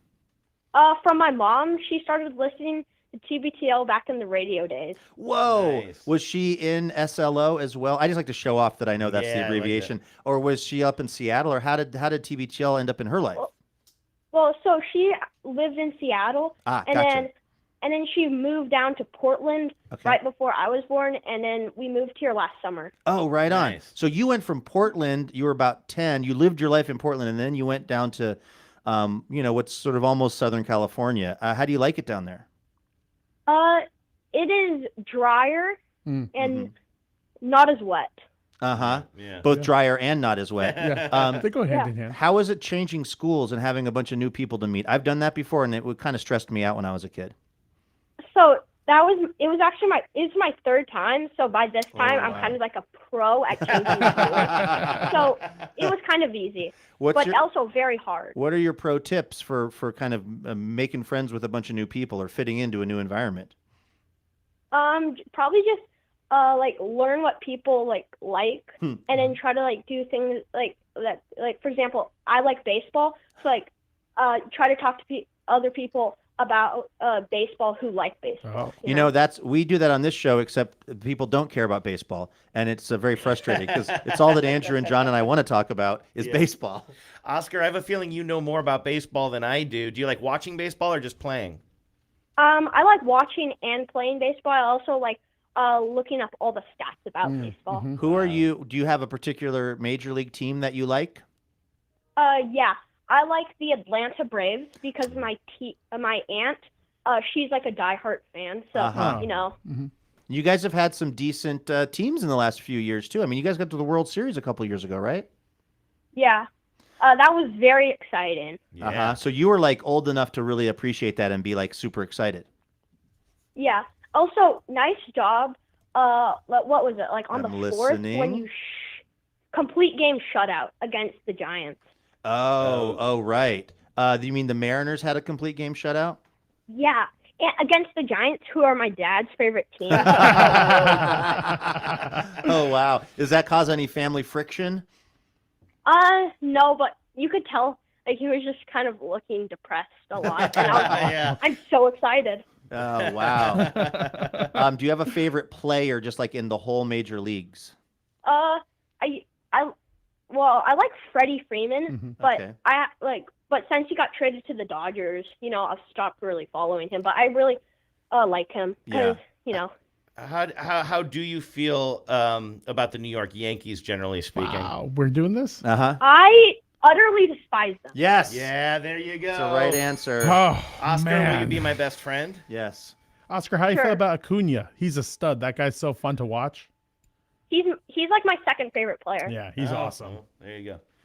From my mom. She started listening to TBTL back in the radio days. Whoa. Nice. Was she in SLO as well? I just like to show off that I know that's Yeah, I the like abbreviation. Or was she up in Seattle? Or how did TBTL end up in her life? Well, so she lived in Seattle, and gotcha. then she moved down to Portland Okay. right before I was born, and then we moved here last summer. Oh, right on. Nice. So you went from Portland, you were about 10, you lived your life in Portland, and then you went down to, what's sort of almost Southern California. How do you like it down there? It is drier and Mm-hmm. not as wet. Uh-huh. Yeah. Both drier and not as wet. Yeah. They go hand in hand. How is it changing schools and having a bunch of new people to meet? I've done that before, and it would kind of stressed me out when I was a kid. So it was actually my third time. So by this time, I'm kind of like a pro at changing schools. So it was kind of easy, but also very hard. What are your pro tips for kind of making friends with a bunch of new people or fitting into a new environment? Probably just like learn what people like, and then try to like do things like that. Like for example, I like baseball, so like try to talk to other people about baseball who like baseball. You know, we do that on this show, except people don't care about baseball, and it's very frustrating because it's all that Andrew and John and I want to talk about is baseball. Oscar, I have a feeling you know more about baseball than I do. Do you like watching baseball or just playing? I like watching and playing baseball. I also like looking up all the stats about baseball. Who are you? Do you have a particular major league team that you like? Yeah, I like the Atlanta Braves because my aunt, she's like a diehard fan. So you know. You guys have had some decent teams in the last few years too. I mean, you guys got to the World Series a couple of years ago, right? Yeah, that was very exciting. Yeah. So you were like old enough to really appreciate that and be like super excited. Yeah. Also, nice job. What was it like on I'm the fourth listening. when you complete game shutout against the Giants? Oh, right. You mean the Mariners had a complete game shutout? Yeah, and against the Giants, who are my dad's favorite team. Oh, wow. Does that cause any family friction? No, but you could tell like he was just kind of looking depressed a lot. And I was like, Yeah. I'm so excited. Oh, wow. Do you have a favorite player just like in the whole major leagues? I like Freddie Freeman, but Okay. but since he got traded to the Dodgers, you know, I've stopped really following him. But I really like him because you know. How do you feel about the New York Yankees, generally speaking? Wow, we're doing this? I utterly despise them. Yes. Yeah, there you go. That's the right answer. Oh, Oscar, will you man. be my best friend? Yes. Oscar, how you Sure. feel about Acuna? He's a stud. That guy's so fun to watch. He's like my second favorite player. Yeah, he's Oh, awesome. well, there you go.